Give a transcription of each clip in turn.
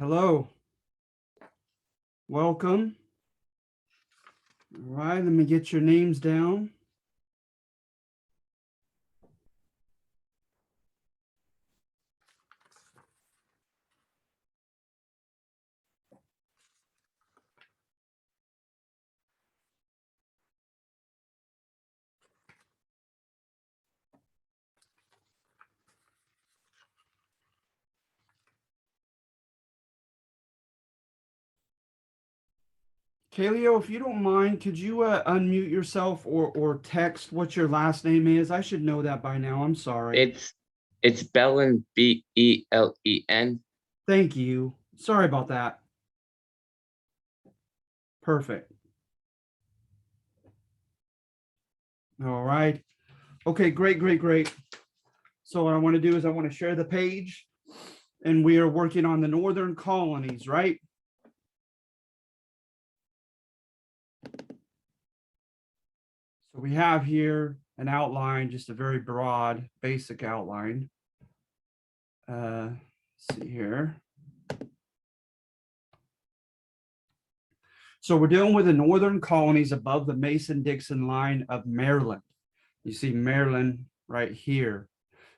Hello, welcome. All right, let me get your names down. Kaleo, if you don't mind, could you unmute yourself or text what your last name is? I should know that by now. I'm sorry. It's Belen, Belen. Thank you. Sorry about that. Perfect. All right. Okay, great, great, great. So what I want to do is I want to share the page, and we are working on the northern colonies, right? So we have here an outline, just a very broad, basic outline. Let's see here. So we're dealing with the northern colonies above the Mason-Dixon line of Maryland. You see Maryland right here.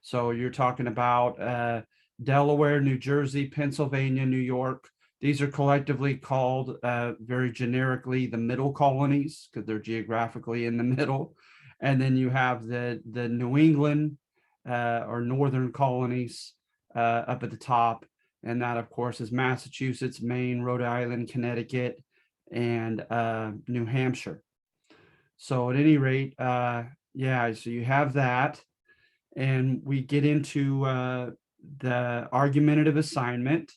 So you're talking about Delaware, New Jersey, Pennsylvania, New York. These are collectively called very generically the middle colonies because they're geographically in the middle. And then you have the New England or northern colonies up at the top. And that, of course, is Massachusetts, Maine, Rhode Island, Connecticut, and New Hampshire. So at any rate, yeah, so you have that. And we get into the argumentative assignment.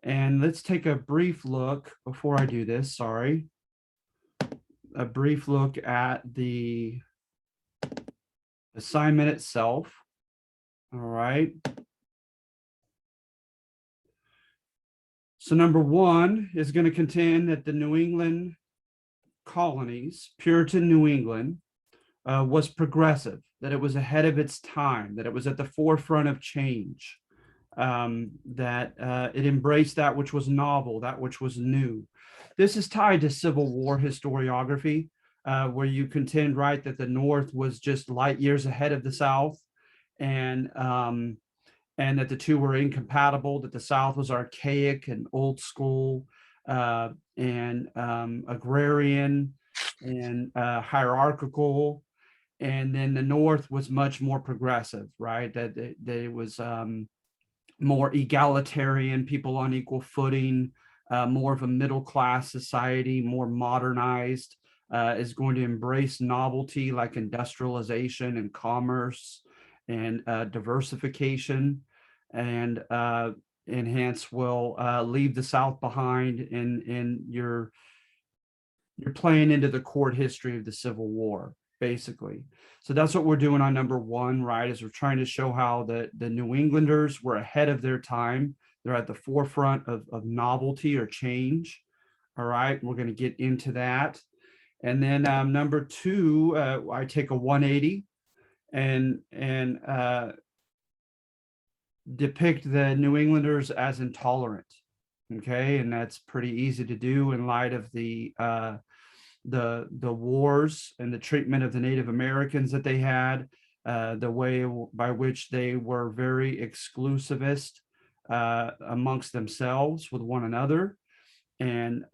And let's take a brief look before I do this, sorry. A brief look at the assignment itself. All right. So number one is going to contend that the New England colonies, Puritan New England, was progressive, that it was ahead of its time, that it was at the forefront of change, that it embraced that which was novel, that which was new. This is tied to Civil War historiography, where you contend, right, that the North was just light years ahead of the South, and that the two were incompatible, that the South was archaic and old school and agrarian and hierarchical, and then the North was much more progressive, right? That it was more egalitarian, people on equal footing, more of a middle class society, more modernized, is going to embrace novelty like industrialization and commerce and diversification, and hence will leave the South behind, and you're playing into the court history of the Civil War, basically. So that's what we're doing on number one, right? Is we're trying to show how the New Englanders were ahead of their time. They're at the forefront of novelty or change. All right, we're going to get into that. And then number two, I take a 180 and depict the New Englanders as intolerant. Okay, and that's pretty easy to do in light of the wars and the treatment of the Native Americans that they had, the way by which they were very exclusivist amongst themselves with one another, and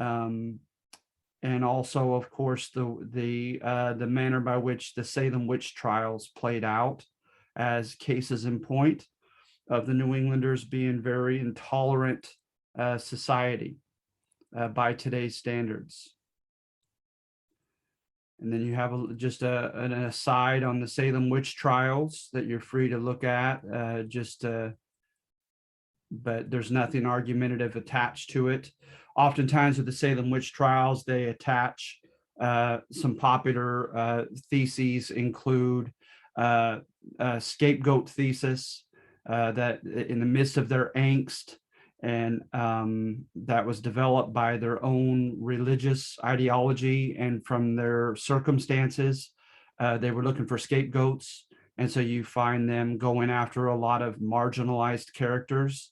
also, of course, the manner by which the Salem witch trials played out as cases in point of the New Englanders being very intolerant society by today's standards. And then you have an aside on the Salem witch trials that you're free to look at, but there's nothing argumentative attached to it. Oftentimes with the Salem witch trials, they attach some popular theses, include a scapegoat thesis, that in the midst of their angst, and that was developed by their own religious ideology and from their circumstances. They were looking for scapegoats, and so you find them going after a lot of marginalized characters.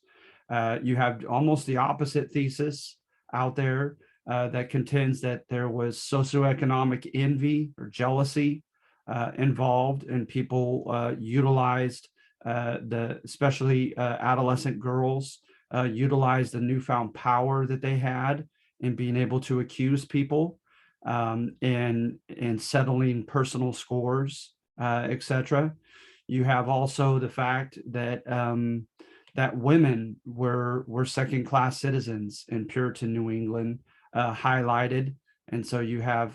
You have almost the opposite thesis out there that contends that there was socioeconomic envy or jealousy involved, and people utilized especially adolescent girls utilized the newfound power that they had in being able to accuse people and settling personal scores, etc. You have also the fact that that women were second-class citizens in Puritan New England, highlighted, and so you have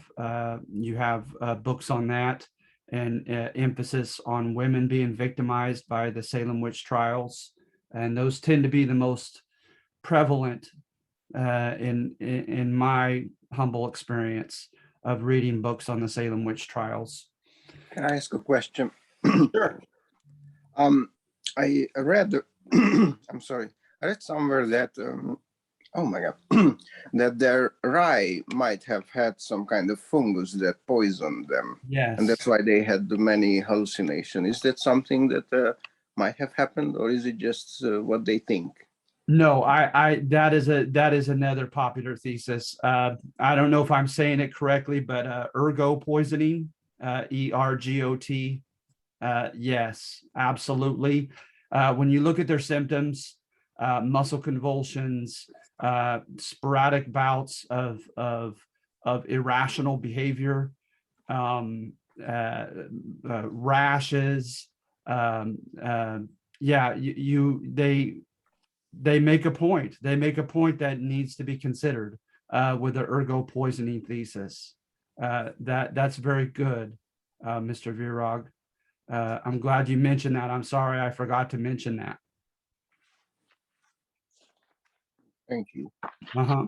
books on that and emphasis on women being victimized by the Salem witch trials, and those tend to be the most prevalent in my humble experience of reading books on the Salem witch trials. Can I ask a question? Sure. I read, I'm sorry, I read somewhere that, oh my God, that their rye might have had some kind of fungus that poisoned them. Yes. And that's why they had many hallucinations. Is that something that might have happened, or is it just what they think? No, that is another popular thesis. I don't know if I'm saying it correctly, but ergo poisoning, ERGOT. Yes, absolutely. When you look at their symptoms, muscle convulsions, sporadic bouts of irrational behavior, rashes. Yeah, they make a point. They make a point that needs to be considered with the ergo poisoning thesis. That's very good, Mr. Virag. I'm glad you mentioned that. I'm sorry I forgot to mention that. Thank you. Uh-huh.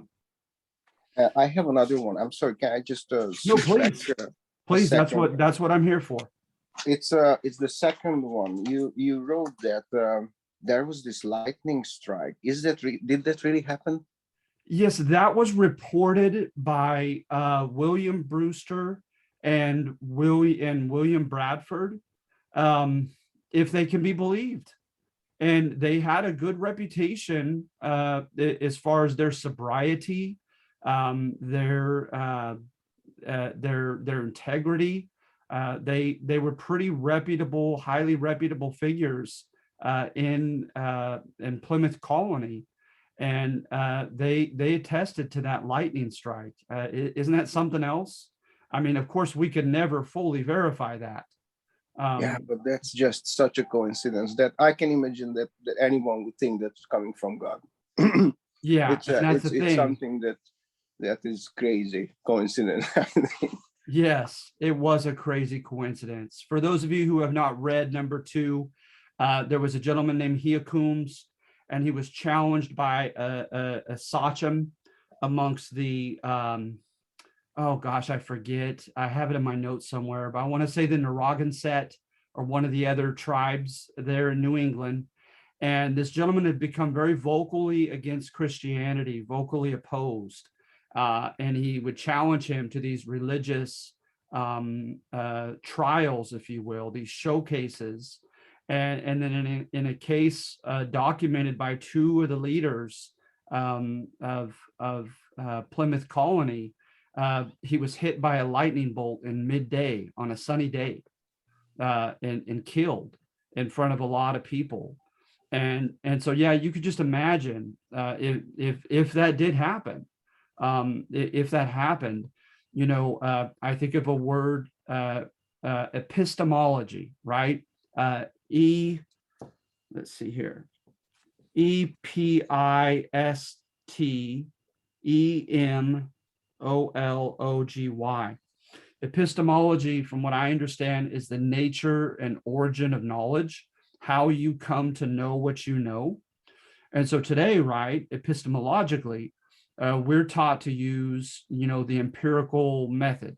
I have another one. I'm sorry. Can I just No, switch please. back, Please, that's second? what I'm here for. It's the second one. You wrote that there was this lightning strike. Is that did that really happen? Yes, that was reported by William Brewster and William Bradford, if they can be believed. And they had a good reputation as far as their sobriety, their integrity. They were pretty reputable, highly reputable figures in Plymouth Colony, and they attested to that lightning strike. Isn't that something else? I mean, of course, we could never fully verify that. Yeah, but that's just such a coincidence that I can imagine that anyone would think that's coming from God. Yeah, it's something that is crazy coincidence. Yes, it was a crazy coincidence. For those of you who have not read number 2, there was a gentleman named Heocombs, and he was challenged by a sachem amongst the oh gosh, I forget. I have it in my notes somewhere, but I want to say the Narragansett or one of the other tribes there in New England. And this gentleman had become very vocally against Christianity, vocally opposed. And he would challenge him to these religious trials, if you will, these showcases. And then in a case documented by 2 of the leaders of Plymouth Colony, he was hit by a lightning bolt in midday on a sunny day and killed in front of a lot of people. And so, yeah, you could just imagine if that did happen, if that happened, you know, I think of a word, epistemology, right? Let's see here, EPISTEMOLOGY. Epistemology, from what I understand, is the nature and origin of knowledge, how you come to know what you know. And so today, right, epistemologically, we're taught to use, you know, the empirical method.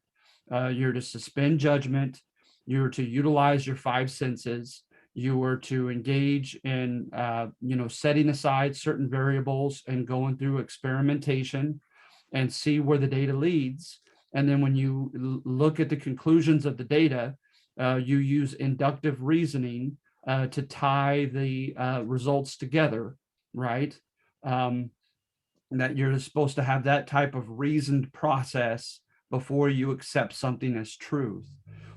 You're to suspend judgment. You're to utilize your 5 senses. You were to engage in, you know, setting aside certain variables and going through experimentation and see where the data leads. And then when you look at the conclusions of the data, you use inductive reasoning to tie the results together, right? That you're supposed to have that type of reasoned process before you accept something as truth.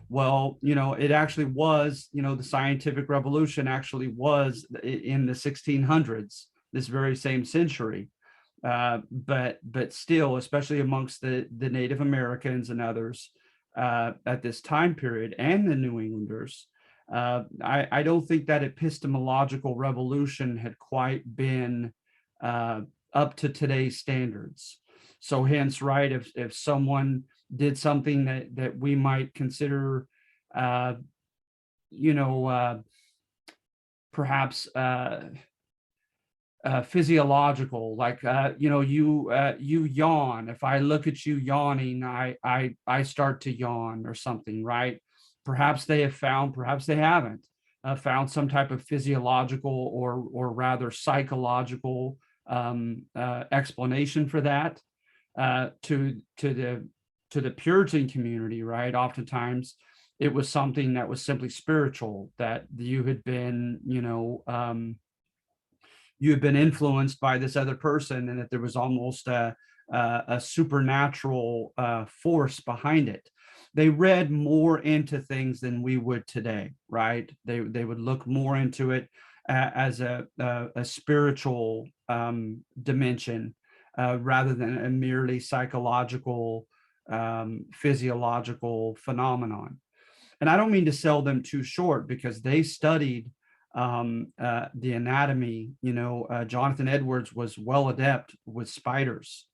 Well, it actually was, the scientific revolution actually was in the 1600s, this very same century. But still, especially amongst the Native Americans and others at this time period, and the New Englanders, I don't think that epistemological revolution had quite been up to today's standards. So hence, right, if someone did something that we might consider, you know, perhaps physiological, like you yawn. If I look at you yawning, I start to yawn or something, right? Perhaps they have found, perhaps they haven't found some type of physiological or rather psychological explanation for that. To the Puritan community, right? Oftentimes it was something that was simply spiritual, that you had been, you had been influenced by this other person, and that there was almost a supernatural force behind it. They read more into things than we would today, right? They would look more into it as a spiritual dimension rather than a merely psychological, physiological phenomenon. And I don't mean to sell them too short, because they studied the anatomy. Jonathan Edwards was well adept with spiders.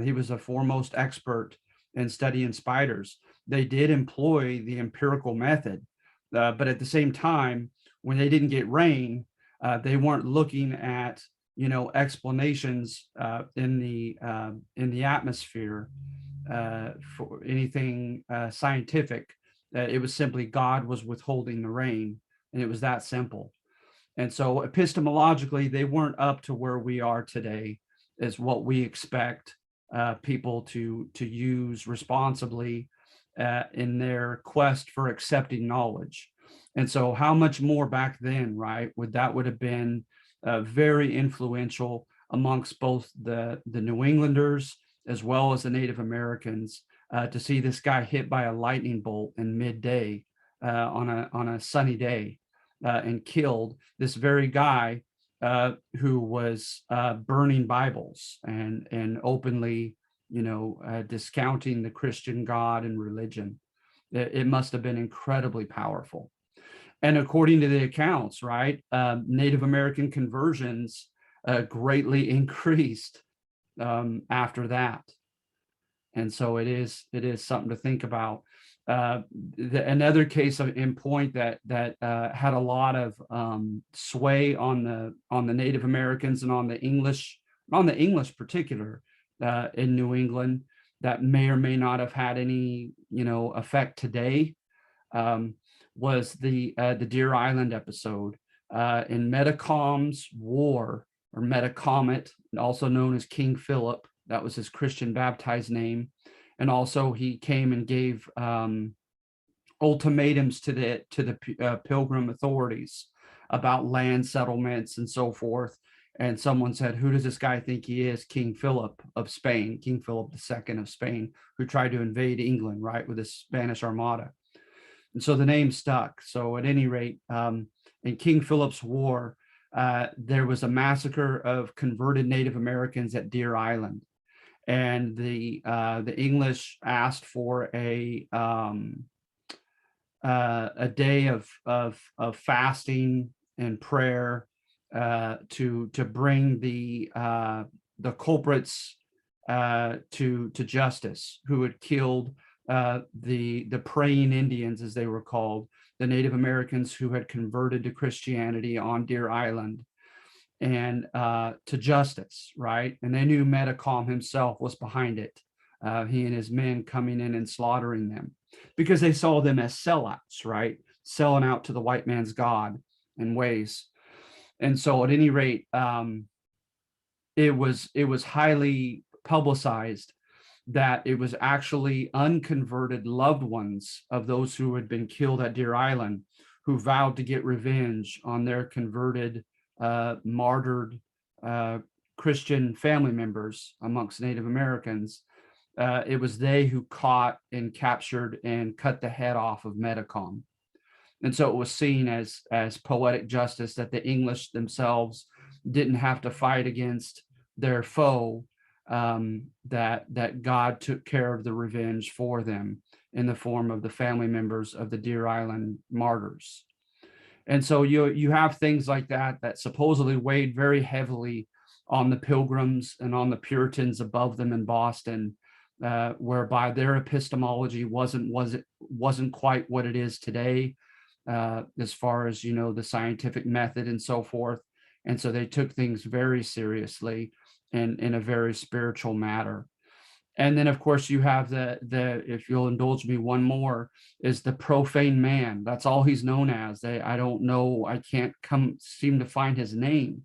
He was a foremost expert in studying spiders. They did employ the empirical method, but at the same time, when they didn't get rain, they weren't looking at explanations in the atmosphere for anything scientific. It was simply God was withholding the rain, and it was that simple. And so epistemologically, they weren't up to where we are today, as what we expect people to use responsibly in their quest for accepting knowledge. And so how much more back then, right, would have been very influential amongst both the New Englanders as well as the Native Americans, to see this guy hit by a lightning bolt in midday on a sunny day, and killed this very guy who was burning Bibles and openly, discounting the Christian God and religion. It must have been incredibly powerful. And according to the accounts, right, Native American conversions greatly increased after that. And so it is something to think about. Another case in point that had a lot of sway on the Native Americans and on the English particular in New England, that may or may not have had any effect today, was the Deer Island episode in Metacom's war, or Metacomet, also known as King Philip. That was his Christian baptized name. And also he came and gave ultimatums to the Pilgrim authorities about land settlements and so forth. And someone said, who does this guy think he is? King Philip of Spain, King Philip II of Spain, who tried to invade England, right, with the Spanish Armada. And so the name stuck. So at any rate, in King Philip's war, there was a massacre of converted Native Americans at Deer Island. And the English asked for a day of fasting and prayer to bring the culprits to justice, who had killed the praying Indians, as they were called, the Native Americans who had converted to Christianity on Deer Island, and to justice, right? And they knew Metacom himself was behind it. He and his men coming in and slaughtering them, because they saw them as sellouts, right? Selling out to the white man's God and ways. And so at any rate, it was highly publicized that it was actually unconverted loved ones of those who had been killed at Deer Island, who vowed to get revenge on their converted, martyred Christian family members amongst Native Americans. It was they who caught and captured and cut the head off of Metacom. And so it was seen as poetic justice that the English themselves didn't have to fight against their foe, that God took care of the revenge for them in the form of the family members of the Deer Island martyrs. And so you have things like that supposedly weighed very heavily on the Pilgrims and on the Puritans above them in Boston, whereby their epistemology wasn't quite what it is today, as far as, you know, the scientific method and so forth. And so they took things very seriously and in a very spiritual matter. And then, of course, you have the if you'll indulge me, one more is the profane man. That's all he's known as. I don't know. I can't seem to find his name.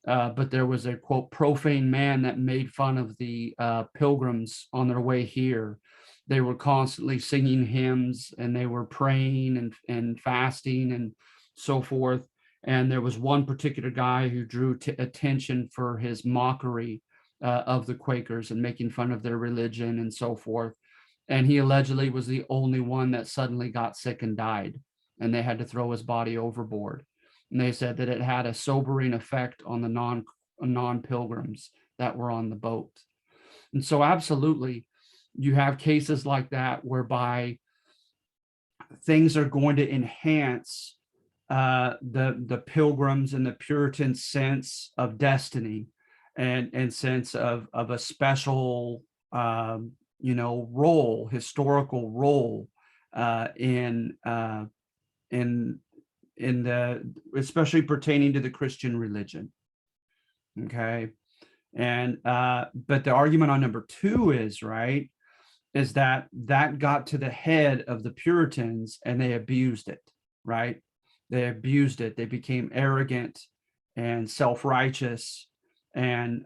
But there was a, quote, profane man that made fun of the Pilgrims on their way here. They were constantly singing hymns, and they were praying and fasting and so forth. And there was one particular guy who drew attention for his mockery of the Quakers and making fun of their religion and so forth. And he allegedly was the only one that suddenly got sick and died, and they had to throw his body overboard. And they said that it had a sobering effect on the non-pilgrims that were on the boat. And so absolutely, you have cases like that whereby things are going to enhance the Pilgrims and the Puritans' sense of destiny and sense of a special role, historical role in the, especially pertaining to the Christian religion. Okay. And but the argument on number two is that got to the head of the Puritans and they abused it, right? They abused it. They became arrogant and self-righteous and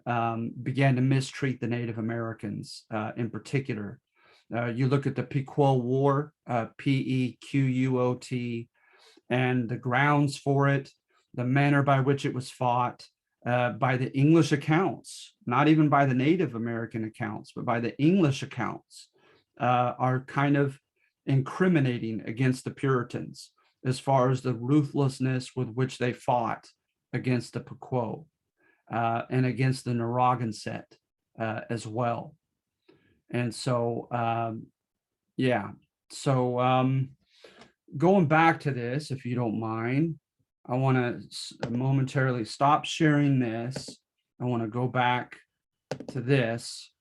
began to mistreat the Native Americans in particular. You look at the Pequot War, Pequot, and the grounds for it, the manner by which it was fought, by the English accounts, not even by the Native American accounts, but by the English accounts, are kind of incriminating against the Puritans as far as the ruthlessness with which they fought against the Pequot and against the Narragansett as well. And so, going back to this, if you don't mind, I want to momentarily stop sharing this. I want to go back to this.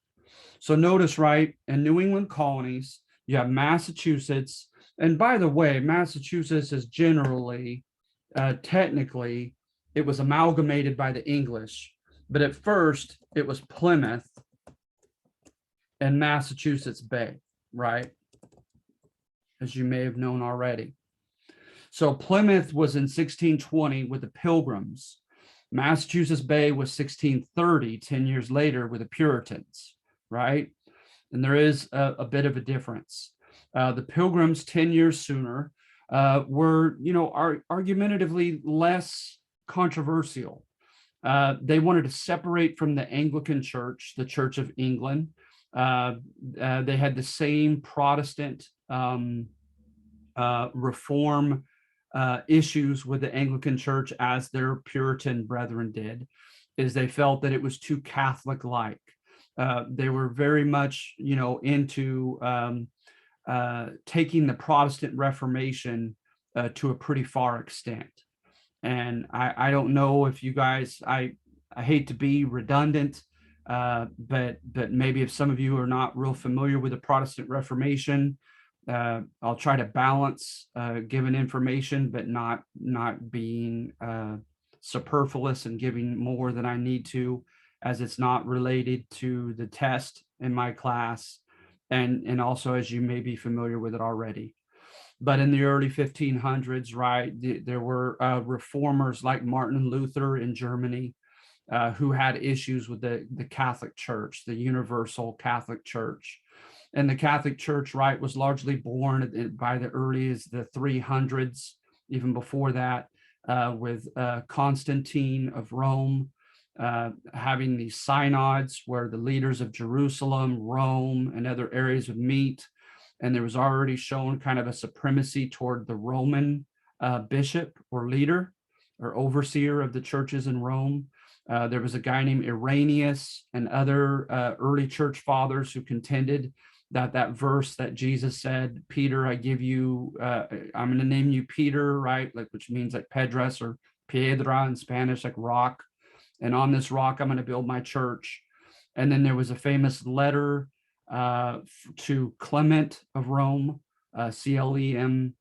So notice, right, in New England colonies, you have Massachusetts. And by the way, Massachusetts is generally, technically, it was amalgamated by the English. But at first, it was Plymouth and Massachusetts Bay, right? As you may have known already. So Plymouth was in 1620 with the Pilgrims. Massachusetts Bay was 1630, 10 years later with the Puritans, right? And there is a bit of a difference. The Pilgrims 10 years sooner were, argumentatively less controversial. They wanted to separate from the Anglican Church, the Church of England. They had the same Protestant reform issues with the Anglican Church as their Puritan brethren did, is they felt that it was too Catholic-like. They were very much, into taking the Protestant Reformation to a pretty far extent. And I don't know if you guys, I hate to be redundant, but maybe if some of you are not real familiar with the Protestant Reformation, I'll try to balance given information, but not being superfluous and giving more than I need to, as it's not related to the test in my class, and also as you may be familiar with it already. But in the early 1500s, right, there were reformers like Martin Luther in Germany who had issues with the Catholic Church, the universal Catholic Church. And the Catholic Church, right, was largely born by the earliest the 300s, even before that, with Constantine of Rome, having these synods where the leaders of Jerusalem, Rome, and other areas would meet. And there was already shown kind of a supremacy toward the Roman bishop or leader or overseer of the churches in Rome. There was a guy named Irenaeus and other early church fathers who contended that that verse that Jesus said, Peter, I give you, I'm going to name you Peter, right? Like, which means like Pedras or Piedra in Spanish, like rock. And on this rock, I'm going to build my church. And then there was a famous letter to Clement of Rome, Clement,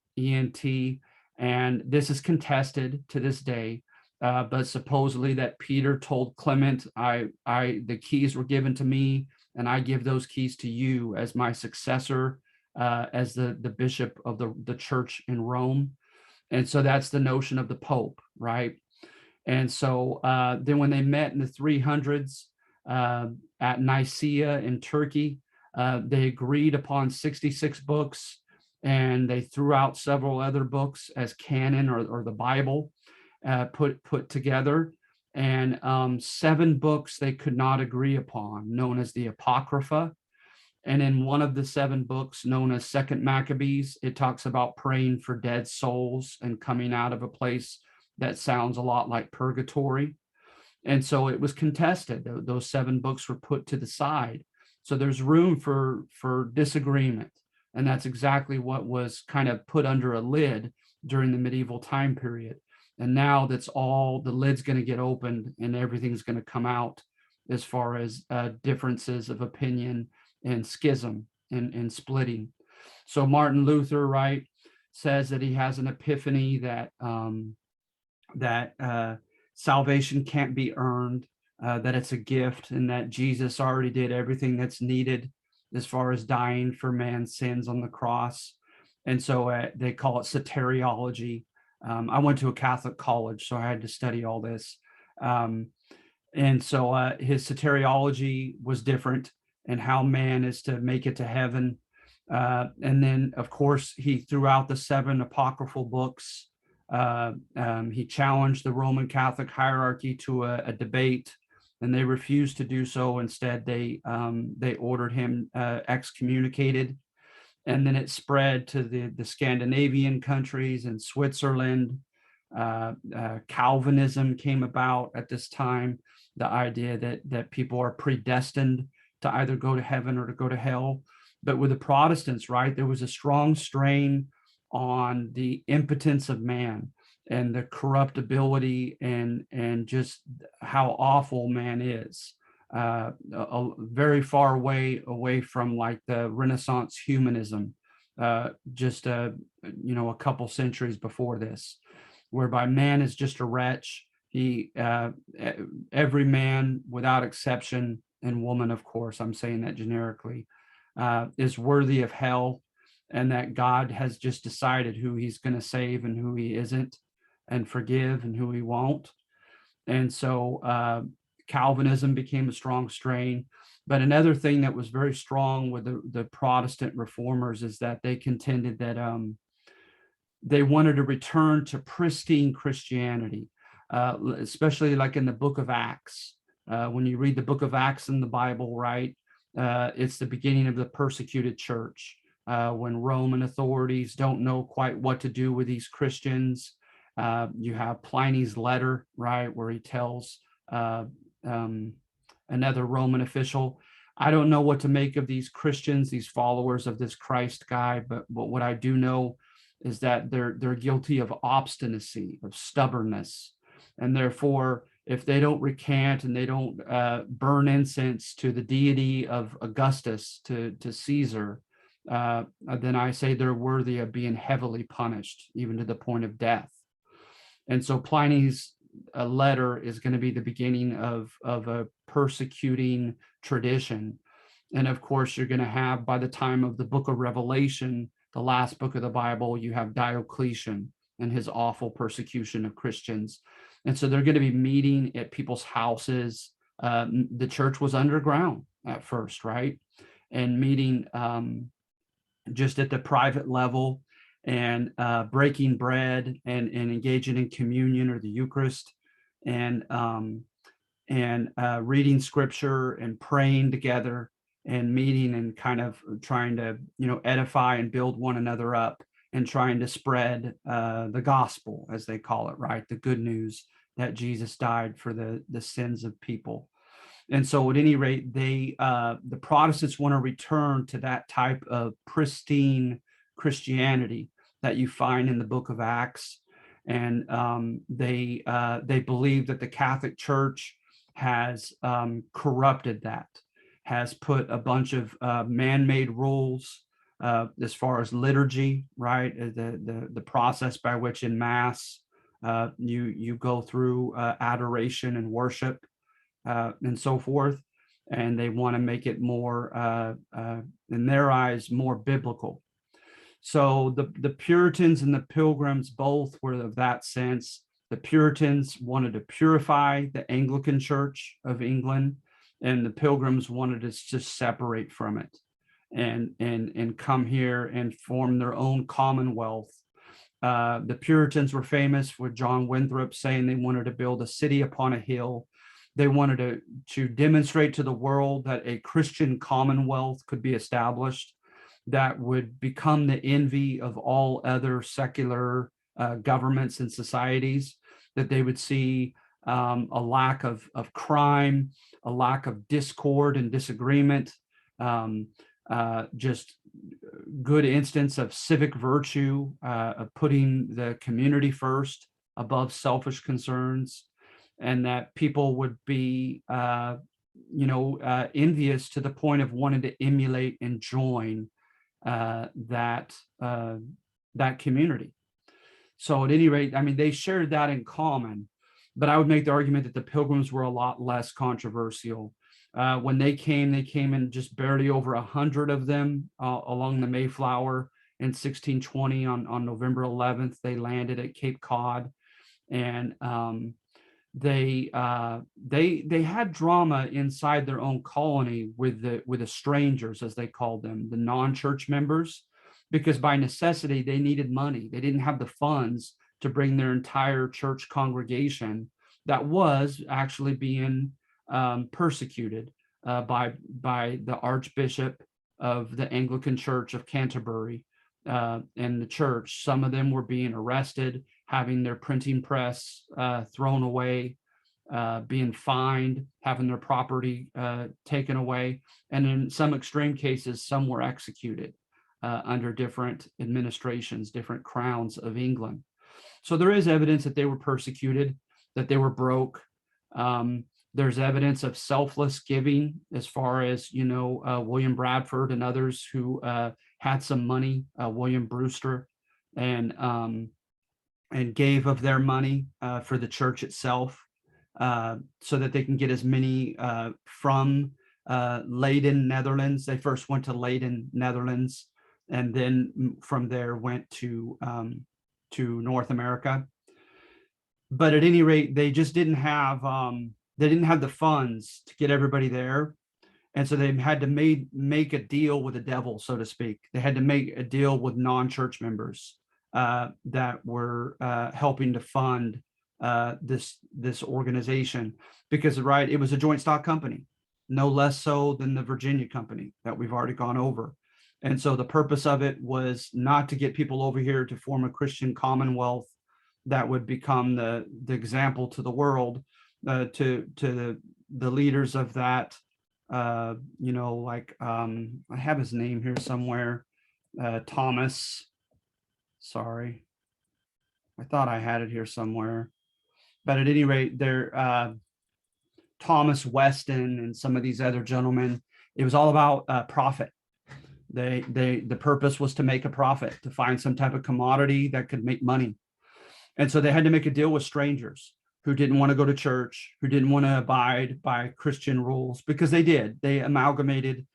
and this is contested to this day. But supposedly that Peter told Clement, the keys were given to me, and I give those keys to you as my successor, as the bishop of the church in Rome. And so that's the notion of the Pope, right? And so then when they met in the 300s at Nicaea in Turkey, they agreed upon 66 books, and they threw out several other books as canon or the Bible put together. And 7 books they could not agree upon, known as the Apocrypha. And in one of the 7 books, known as Second Maccabees, it talks about praying for dead souls and coming out of a place that sounds a lot like purgatory. And so it was contested. Those 7 books were put to the side. So there's room for disagreement. And that's exactly what was kind of put under a lid during the medieval time period. And now that's all, the lid's going to get opened and everything's going to come out as far as differences of opinion and schism and splitting. So Martin Luther, right, says that he has an epiphany that salvation can't be earned, that it's a gift, and that Jesus already did everything that's needed as far as dying for man's sins on the cross. And so they call it soteriology. I went to a Catholic college, so I had to study all this. And so his soteriology was different, and how man is to make it to heaven. And then, of course, he threw out the 7 apocryphal books. He challenged the Roman Catholic hierarchy to a debate, and they refused to do so. Instead, they ordered him excommunicated. And then it spread to the Scandinavian countries and Switzerland. Calvinism came about at this time, the idea that people are predestined to either go to heaven or to go to hell. But with the Protestants, right, there was a strong strain on the impotence of man and the corruptibility and just how awful man is. Very far away from like the Renaissance humanism, just a couple centuries before this, whereby man is just a wretch. Every man without exception, and woman, of course, I'm saying that generically, is worthy of hell, and that God has just decided who he's going to save and who he isn't, and forgive and who he won't. And so Calvinism became a strong strain. But another thing that was very strong with the Protestant reformers is that they contended that they wanted to return to pristine Christianity, especially like in the book of Acts. When you read the book of Acts in the Bible, right, it's the beginning of the persecuted church, when Roman authorities don't know quite what to do with these Christians. You have Pliny's letter, right, where he tells another Roman official, I don't know what to make of these Christians, these followers of this Christ guy, but what I do know is that they're guilty of obstinacy, of stubbornness, and therefore, if they don't recant and they don't burn incense to the deity of Augustus, to Caesar, then I say they're worthy of being heavily punished, even to the point of death. And so Pliny's letter is going to be the beginning of a persecuting tradition. And of course, you're going to have, by the time of the book of Revelation, the last book of the Bible, you have Diocletian and his awful persecution of Christians. And so they're going to be meeting at people's houses. The church was underground at first, right? And meeting just at the private level, and breaking bread and engaging in communion or the Eucharist. And and reading scripture and praying together and meeting and kind of trying to, edify and build one another up and trying to spread the gospel, as they call it, right? The good news that Jesus died for the sins of people. And so at any rate, the Protestants want to return to that type of pristine Christianity that you find in the book of Acts. And they believe that the Catholic Church has corrupted that, has put a bunch of man-made rules as far as liturgy, right? The process by which in Mass you go through adoration and worship and so forth, and they want to make it more, in their eyes, more biblical. So the Puritans and the Pilgrims both were of that sense. The Puritans wanted to purify the Anglican Church of England, and the Pilgrims wanted to just separate from it and come here and form their own commonwealth. The Puritans were famous for John Winthrop saying they wanted to build a city upon a hill. They wanted to demonstrate to the world that a Christian commonwealth could be established that would become the envy of all other secular governments and societies, that they would see a lack of crime, a lack of discord and disagreement, just good instance of civic virtue, of putting the community first above selfish concerns, and that people would be, envious to the point of wanting to emulate and join that community. So at any rate, I mean, they shared that in common, but I would make the argument that the Pilgrims were a lot less controversial. When they came in just barely over 100 of them along the Mayflower in 1620. On November 11th, they landed at Cape Cod, and they had drama inside their own colony with the strangers, as they called them, the non-church members, because by necessity they needed money. They didn't have the funds to bring their entire church congregation that was actually being persecuted by the Archbishop of the Anglican Church of Canterbury and the church. Some of them were being arrested, having their printing press thrown away, being fined, having their property taken away, and in some extreme cases, some were executed under different administrations, different crowns of England. So there is evidence that they were persecuted, that they were broke. There's evidence of selfless giving, as far as, William Bradford and others who had some money, William Brewster, and gave of their money for the church itself, so that they can get as many from Leiden, Netherlands. They first went to Leiden, Netherlands, and then from there went to North America. But at any rate, they just didn't have the funds to get everybody there. And so they had to make a deal with the devil, so to speak. They had to make a deal with non-church members that were helping to fund this organization, because, right, it was a joint stock company, no less so than the Virginia company that we've already gone over. And so the purpose of it was not to get people over here to form a Christian commonwealth that would become the example to the world, to the leaders of that, I have his name here somewhere, Thomas. Sorry, I thought I had it here somewhere, but at any rate, there, Thomas Weston and some of these other gentlemen, it was all about profit. The purpose was to make a profit, to find some type of commodity that could make money. And so they had to make a deal with strangers who didn't want to go to church, who didn't want to abide by Christian rules, because they did. They amalgamated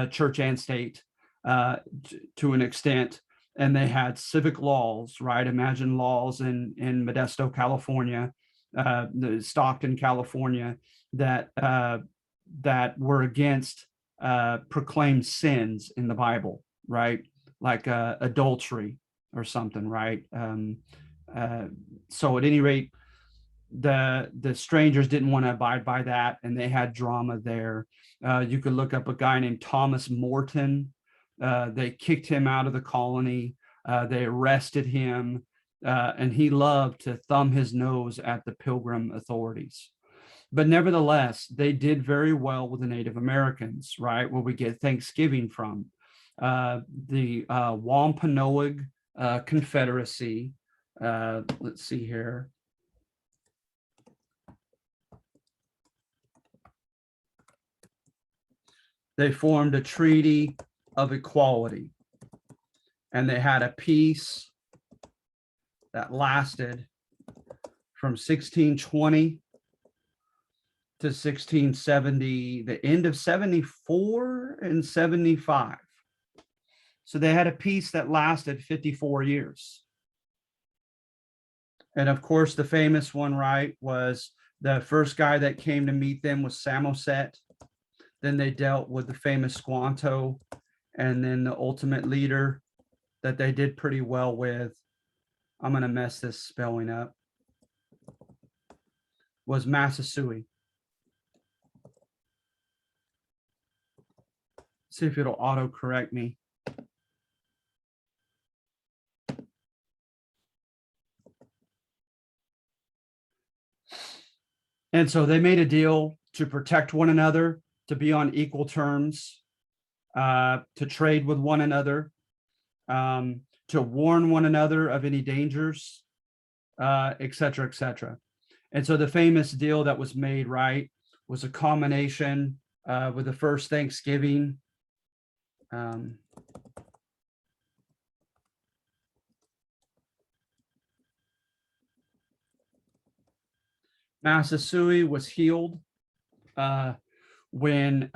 church and state to an extent, and they had civic laws, right? Imagine laws in Modesto, California, Stockton, California, that were against proclaimed sins in the Bible, right? Like adultery or something, right? So at any rate, the strangers didn't want to abide by that, and they had drama there. You could look up a guy named Thomas Morton. They kicked him out of the colony. They arrested him, and he loved to thumb his nose at the Pilgrim authorities. But nevertheless, they did very well with the Native Americans, right? Where we get Thanksgiving from. The Wampanoag Confederacy. Let's see here. They formed a treaty of equality, and they had a peace that lasted from 1620 to 1670, the end of 74 and 75. So they had a peace that lasted 54 years. And of course, the famous one, right, was the first guy that came to meet them was Samoset. Then they dealt with the famous Squanto, and then the ultimate leader that they did pretty well with, I'm going to mess this spelling up, was Massasoit. See if it'll auto correct me. And so they made a deal to protect one another, to be on equal terms, to trade with one another, to warn one another of any dangers, et cetera, et cetera. And so the famous deal that was made, right, was a combination with the first Thanksgiving. Massasoit was healed when,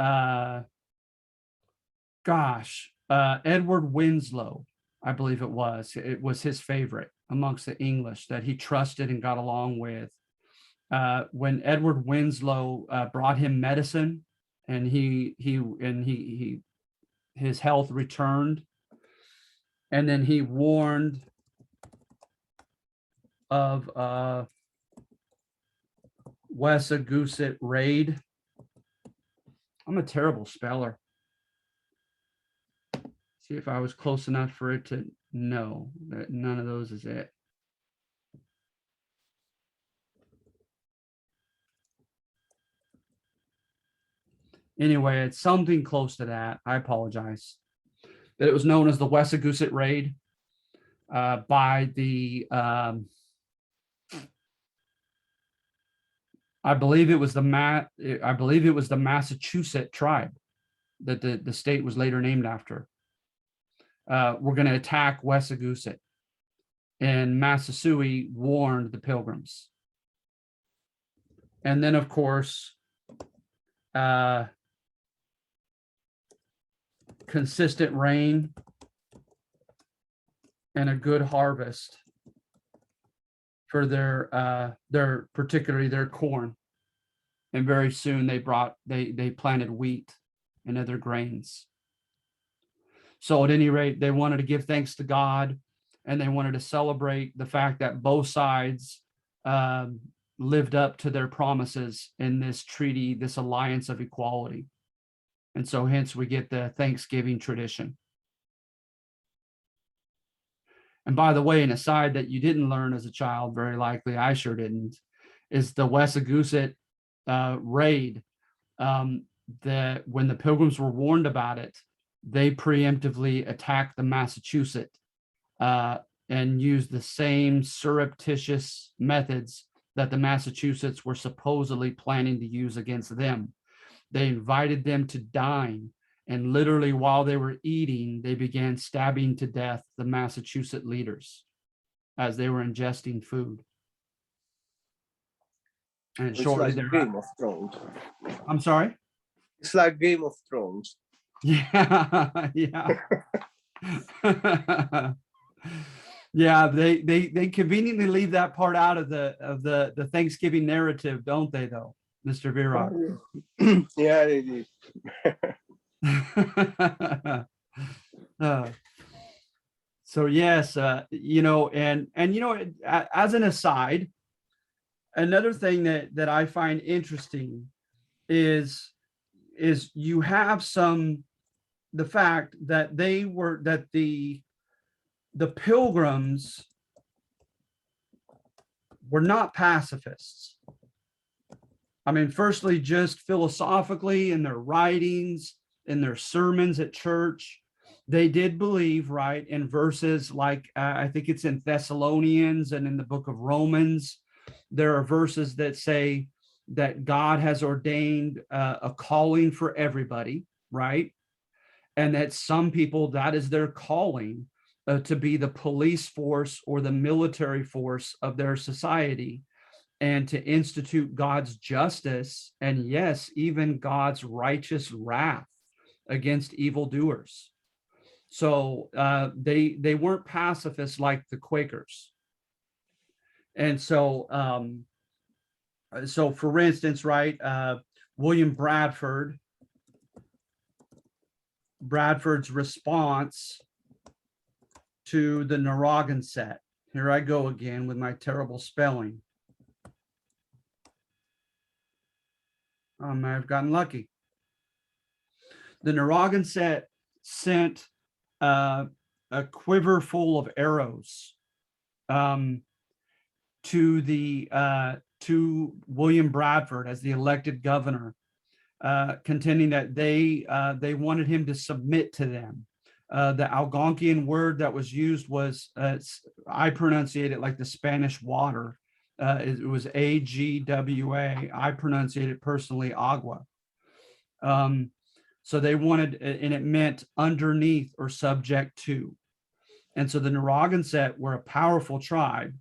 Edward Winslow, I believe it was his favorite amongst the English that he trusted and got along with. When Edward Winslow brought him medicine, and his health returned, and then he warned of Wessagusset raid. I'm a terrible speller. See if I was close enough for it to know that none of those is it. Anyway, it's something close to that. I apologize. That it was known as the Wessagusset raid by the I believe it was the Massachusetts tribe that the state was later named after. We're going to attack Wessagusset, and Massasoit warned the Pilgrims. And then, of course, consistent rain and a good harvest for particularly their corn. And very soon they planted wheat and other grains. So at any rate, they wanted to give thanks to God, and they wanted to celebrate the fact that both sides lived up to their promises in this treaty, this alliance of equality. And so hence we get the Thanksgiving tradition. And by the way, an aside that you didn't learn as a child, very likely, I sure didn't, is the Wessagusset raid. That when the Pilgrims were warned about it, they preemptively attacked the Massachusetts and used the same surreptitious methods that the Massachusetts were supposedly planning to use against them. They invited them to dine, and literally while they were eating, they began stabbing to death the Massachusetts leaders as they were ingesting food. And It's shortly like thereafter, Game of Thrones. I'm sorry? It's like Game of Thrones. Yeah, yeah. Yeah, they conveniently leave that part out of the Thanksgiving narrative, don't they, though, Mr. Virak? Yeah, they did. So yes, as an aside, another thing that I find interesting is you have the fact that the Pilgrims were not pacifists. I mean, firstly, just philosophically in their writings, in their sermons at church, they did believe, right, in verses like, I think it's in Thessalonians and in the book of Romans, there are verses that say that God has ordained a calling for everybody, right? And that some people, that is their calling, to be the police force or the military force of their society, and to institute God's justice, and yes, even God's righteous wrath against evildoers. So they weren't pacifists like the Quakers. And so so for instance, right, William Bradford's response to the Narragansett. Here I go again with my terrible spelling. I've gotten lucky. The Narragansett sent a quiver full of arrows to William Bradford as the elected governor, contending that they wanted him to submit to them. The Algonquian word that was used was, I pronunciate it like the Spanish water. It was AGWA. I pronunciate it personally, agua. So they wanted, and it meant underneath or subject to. And so the Narragansett were a powerful tribe,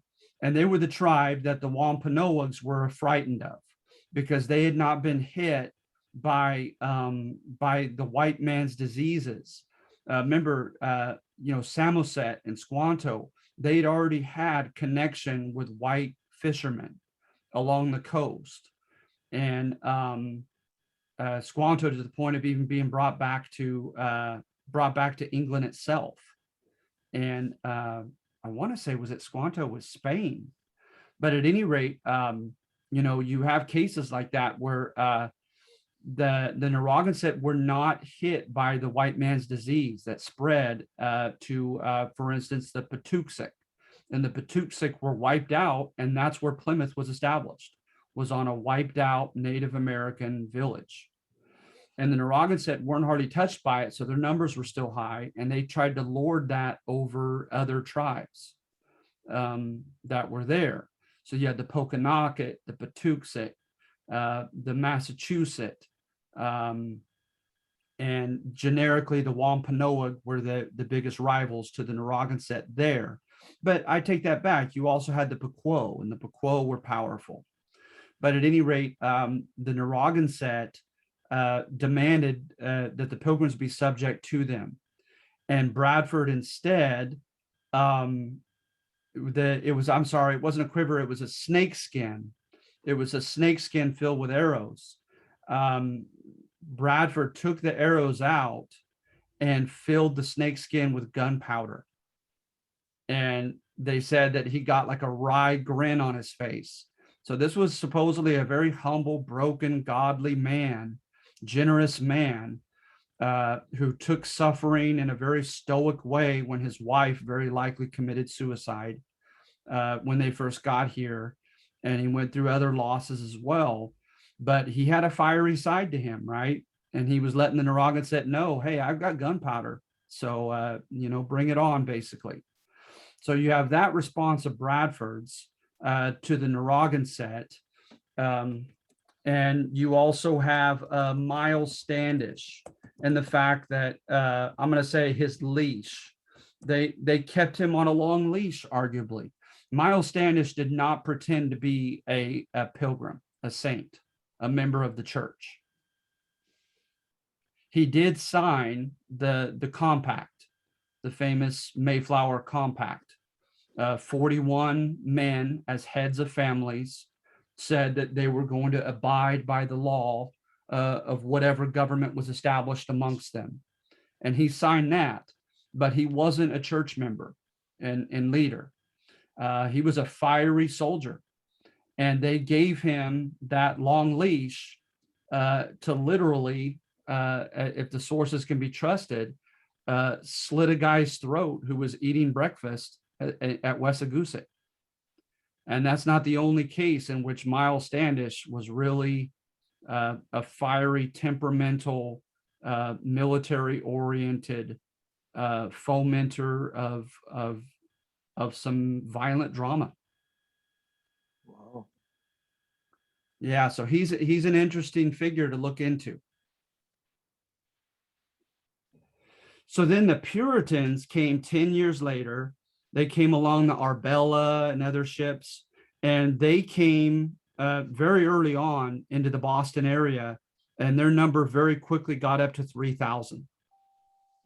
and they were the tribe that the Wampanoags were frightened of, because they had not been hit by the white man's diseases. Remember, Samoset and Squanto, they'd already had connection with white fishermen along the coast, and Squanto to the point of even being brought back to England itself. And I want to say, was it Squanto was Spain, but at any rate, you have cases like that where the Narragansett were not hit by the white man's disease that spread to, for instance, the Patuxent. And the Patuxent were wiped out, and that's where Plymouth was established, was on a wiped out Native American village. And the Narragansett weren't hardly touched by it, so their numbers were still high, and they tried to lord that over other tribes that were there. So you had the Pokanoket, the Patuxet, the Massachusetts, and generically the Wampanoag were the biggest rivals to the Narragansett there. But I take that back. You also had the Pequot, and the Pequot were powerful. But at any rate, the Narragansett demanded that the Pilgrims be subject to them. And Bradford instead, it wasn't a quiver, it was a snake skin. It was a snake skin filled with arrows. Bradford took the arrows out and filled the snake skin with gunpowder. And they said that he got like a wry grin on his face. So this was supposedly a very humble, broken, godly man, generous man, who took suffering in a very stoic way when his wife very likely committed suicide when they first got here. And he went through other losses as well. But he had a fiery side to him, right? And he was letting the Narragansett know, hey, I've got gunpowder. So, bring it on, basically. So you have that response of Bradford's to the Narragansett. And you also have Miles Standish, and the fact that I'm going to say his leash. They kept him on a long leash, arguably. Miles Standish did not pretend to be a pilgrim, a saint, a member of the church. He did sign the compact, the famous Mayflower Compact. 41 men as heads of families said that they were going to abide by the law of whatever government was established amongst them. And he signed that, but he wasn't a church member and leader. He was a fiery soldier. and they gave him that long leash to literally, if the sources can be trusted, slit a guy's throat who was eating breakfast at Wessagoosett. And that's not the only case in which Miles Standish was really a fiery, temperamental, military-oriented fomenter of some violent drama. Wow. Yeah, so he's an interesting figure to look into. So then the Puritans came 10 years later. They came along the Arbella and other ships, and they came very early on into the Boston area, and their number very quickly got up to 3,000.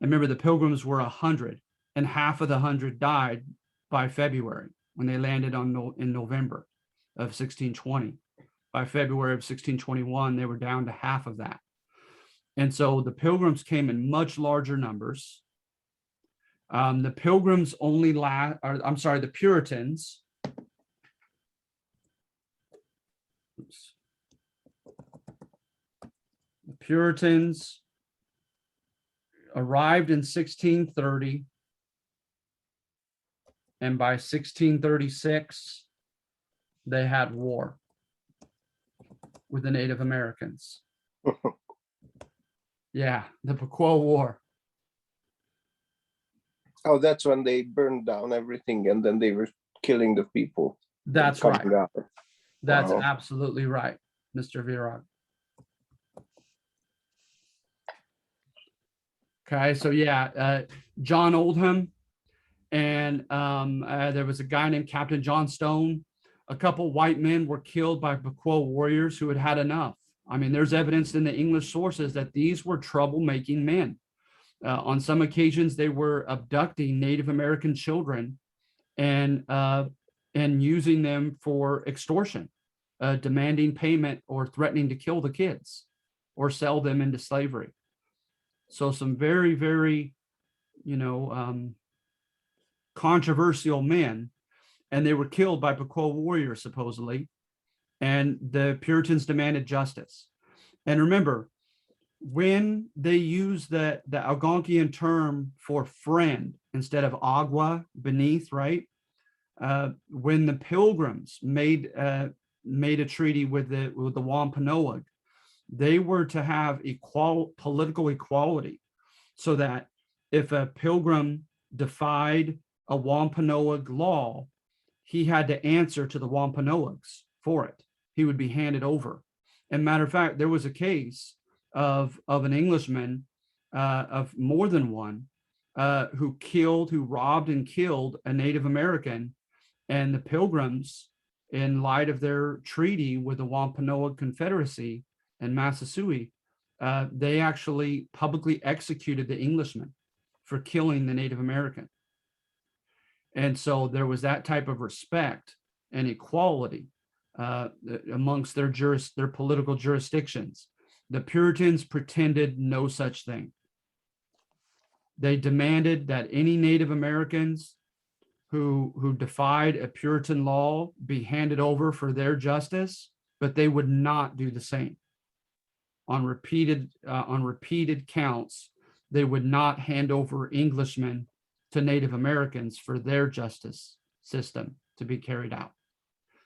And remember, the Pilgrims were 100, and half of the 100 died by February when they landed in November of 1620. By February of 1621, they were down to half of that. And so the Pilgrims came in much larger numbers. The Pilgrims only the Puritans. Oops. The Puritans arrived in 1630, and by 1636, they had war with the Native Americans. Yeah, the Pequot War. Oh, that's when they burned down everything and then they were killing the people. That's right. Out. That's Wow. absolutely right, Mr. Virag. Okay, so yeah, John Oldham, and there was a guy named Captain John Stone. A couple white men were killed by Pequot warriors who had had enough. I mean, there's evidence in the English sources that these were troublemaking men. On some occasions, they were abducting Native American children and using them for extortion, demanding payment or threatening to kill the kids or sell them into slavery. So some very, very, controversial men, and they were killed by Pequot warriors, supposedly. And the Puritans demanded justice. And remember, when they use the Algonquian term for friend instead of agua, beneath, right? When the Pilgrims made a treaty with the Wampanoag, they were to have political equality, so that if a Pilgrim defied a Wampanoag law, he had to answer to the Wampanoags for it. He would be handed over. And matter of fact, there was a case of an Englishman, of more than one, who robbed and killed a Native American, and the Pilgrims, in light of their treaty with the Wampanoag Confederacy and Massasoit, they actually publicly executed the Englishman for killing the Native American. And so there was that type of respect and equality amongst their political jurisdictions. The Puritans pretended no such thing. They demanded that any Native Americans who defied a Puritan law be handed over for their justice, but they would not do the same. On repeated counts, they would not hand over Englishmen to Native Americans for their justice system to be carried out.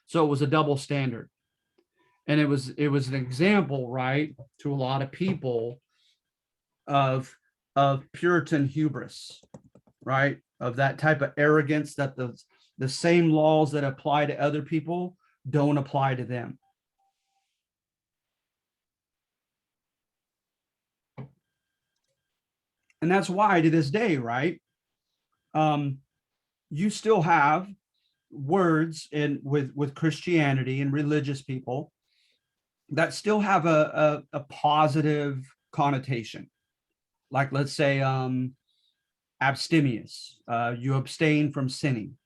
So it was a double standard. And it was an example, right, to a lot of people of Puritan hubris, right? Of that type of arrogance that the same laws that apply to other people don't apply to them. And that's why to this day, right? You still have words with Christianity and religious people that still have a positive connotation. Like, let's say, abstemious, you abstain from sinning,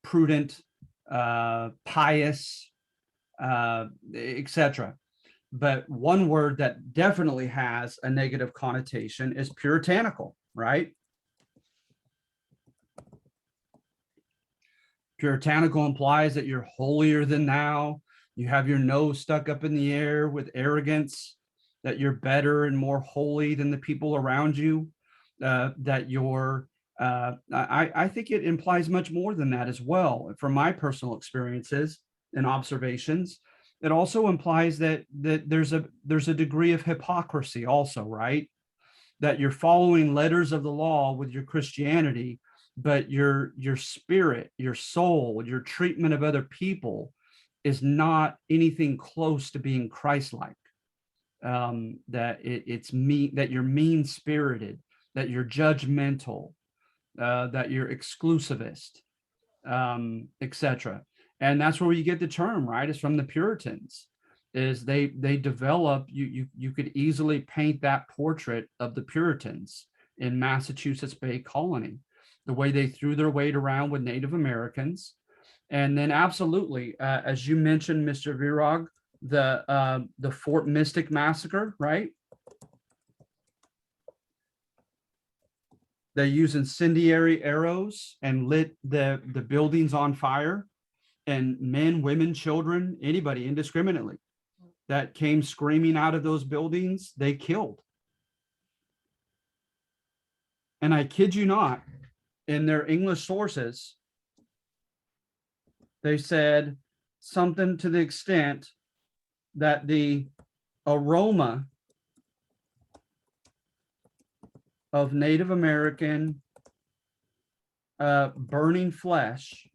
prudent, pious, etc. But one word that definitely has a negative connotation is puritanical, right? Puritanical implies that you're holier than thou. You have your nose stuck up in the air with arrogance, that you're better and more holy than the people around you, that you're, I think it implies much more than that as well. From my personal experiences and observations, it also implies that there's a degree of hypocrisy also, right? That you're following letters of the law with your Christianity, but your spirit, your soul, your treatment of other people is not anything close to being Christ-like. That it's mean, that you're mean-spirited, that you're judgmental, that you're exclusivist, etc. And that's where you get the term, right? It's from the Puritans. Is they develop, you could easily paint that portrait of the Puritans in Massachusetts Bay Colony, the way they threw their weight around with Native Americans. And then absolutely, as you mentioned, Mr. Virag, the Fort Mystic massacre, right? They used incendiary arrows and lit the buildings on fire, and men, women, children, anybody indiscriminately that came screaming out of those buildings, they killed. And I kid you not, in their English sources, they said something to the extent that the aroma of Native American burning flesh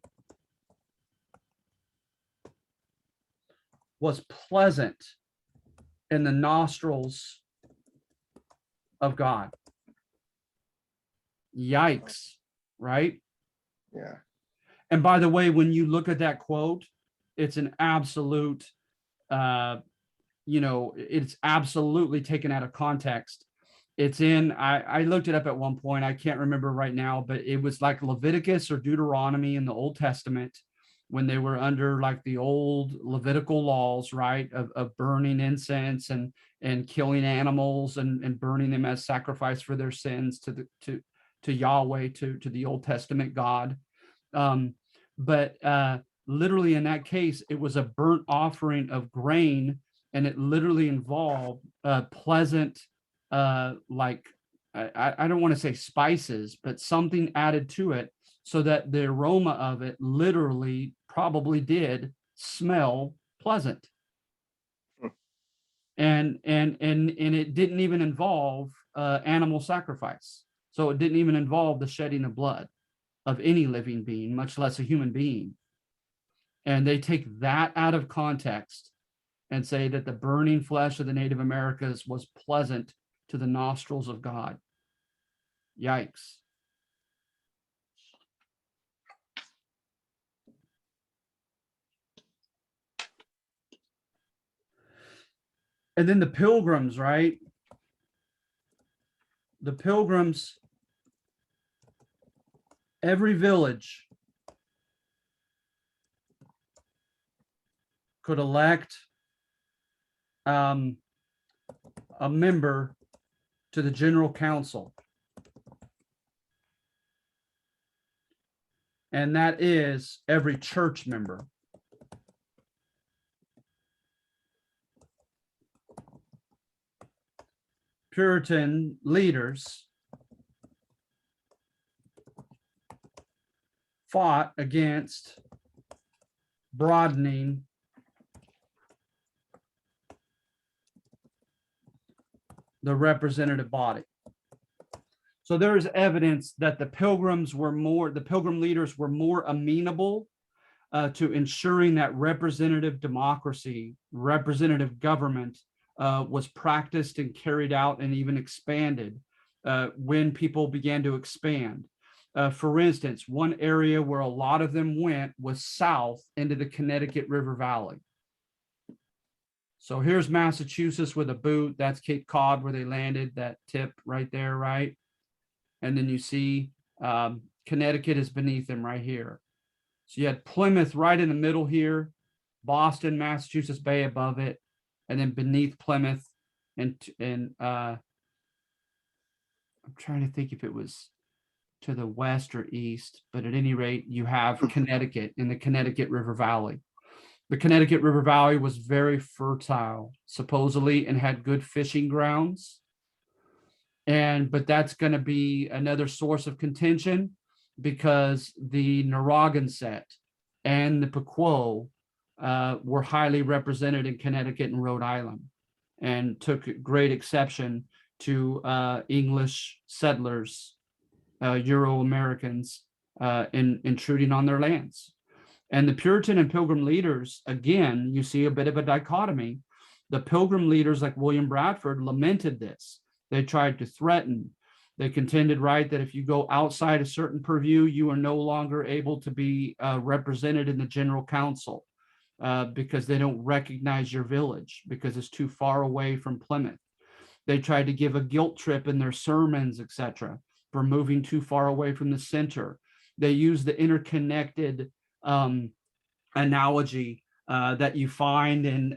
was pleasant in the nostrils of God. Yikes, right? Yeah. And by the way, when you look at that quote, it's an absolute, it's absolutely taken out of context. It's in, I looked it up at one point, I can't remember right now, but it was like Leviticus or Deuteronomy in the Old Testament, when they were under like the old Levitical laws, right, of burning incense and killing animals and burning them as sacrifice for their sins to Yahweh, to the Old Testament God. But literally in that case, it was a burnt offering of grain, and it literally involved pleasant, like, I don't want to say spices, but something added to it, so that the aroma of it literally probably did smell pleasant. And it didn't even involve animal sacrifice. So it didn't even involve the shedding of blood of any living being, much less a human being. And they take that out of context and say that the burning flesh of the Native Americans was pleasant to the nostrils of God. Yikes. And then the Pilgrims, right? The Pilgrims, every village could elect a member to the General Council. And that is every church member. Puritan leaders fought against broadening the representative body. So there is evidence that the pilgrim leaders were more amenable to ensuring that representative democracy, representative government was practiced and carried out and even expanded when people began to expand. For instance, one area where a lot of them went was south into the Connecticut River Valley. So here's Massachusetts with a boot. That's Cape Cod where they landed, that tip right there, right? And then you see Connecticut is beneath them right here. So you had Plymouth right in the middle here, Boston, Massachusetts Bay above it, and then beneath Plymouth, and I'm trying to think if it was to the west or east, but at any rate, you have Connecticut in the Connecticut River Valley. The Connecticut River Valley was very fertile, supposedly, and had good fishing grounds. But that's going to be another source of contention because the Narragansett and the Pequot were highly represented in Connecticut and Rhode Island, and took great exception to English settlers, Euro-Americans, intruding on their lands. And the Puritan and Pilgrim leaders, again, you see a bit of a dichotomy. The Pilgrim leaders like William Bradford lamented this. They tried to threaten. They contended, right, that if you go outside a certain purview, you are no longer able to be represented in the general council because they don't recognize your village because it's too far away from Plymouth. They tried to give a guilt trip in their sermons, etc., for moving too far away from the center. They used the interconnected analogy that you find in,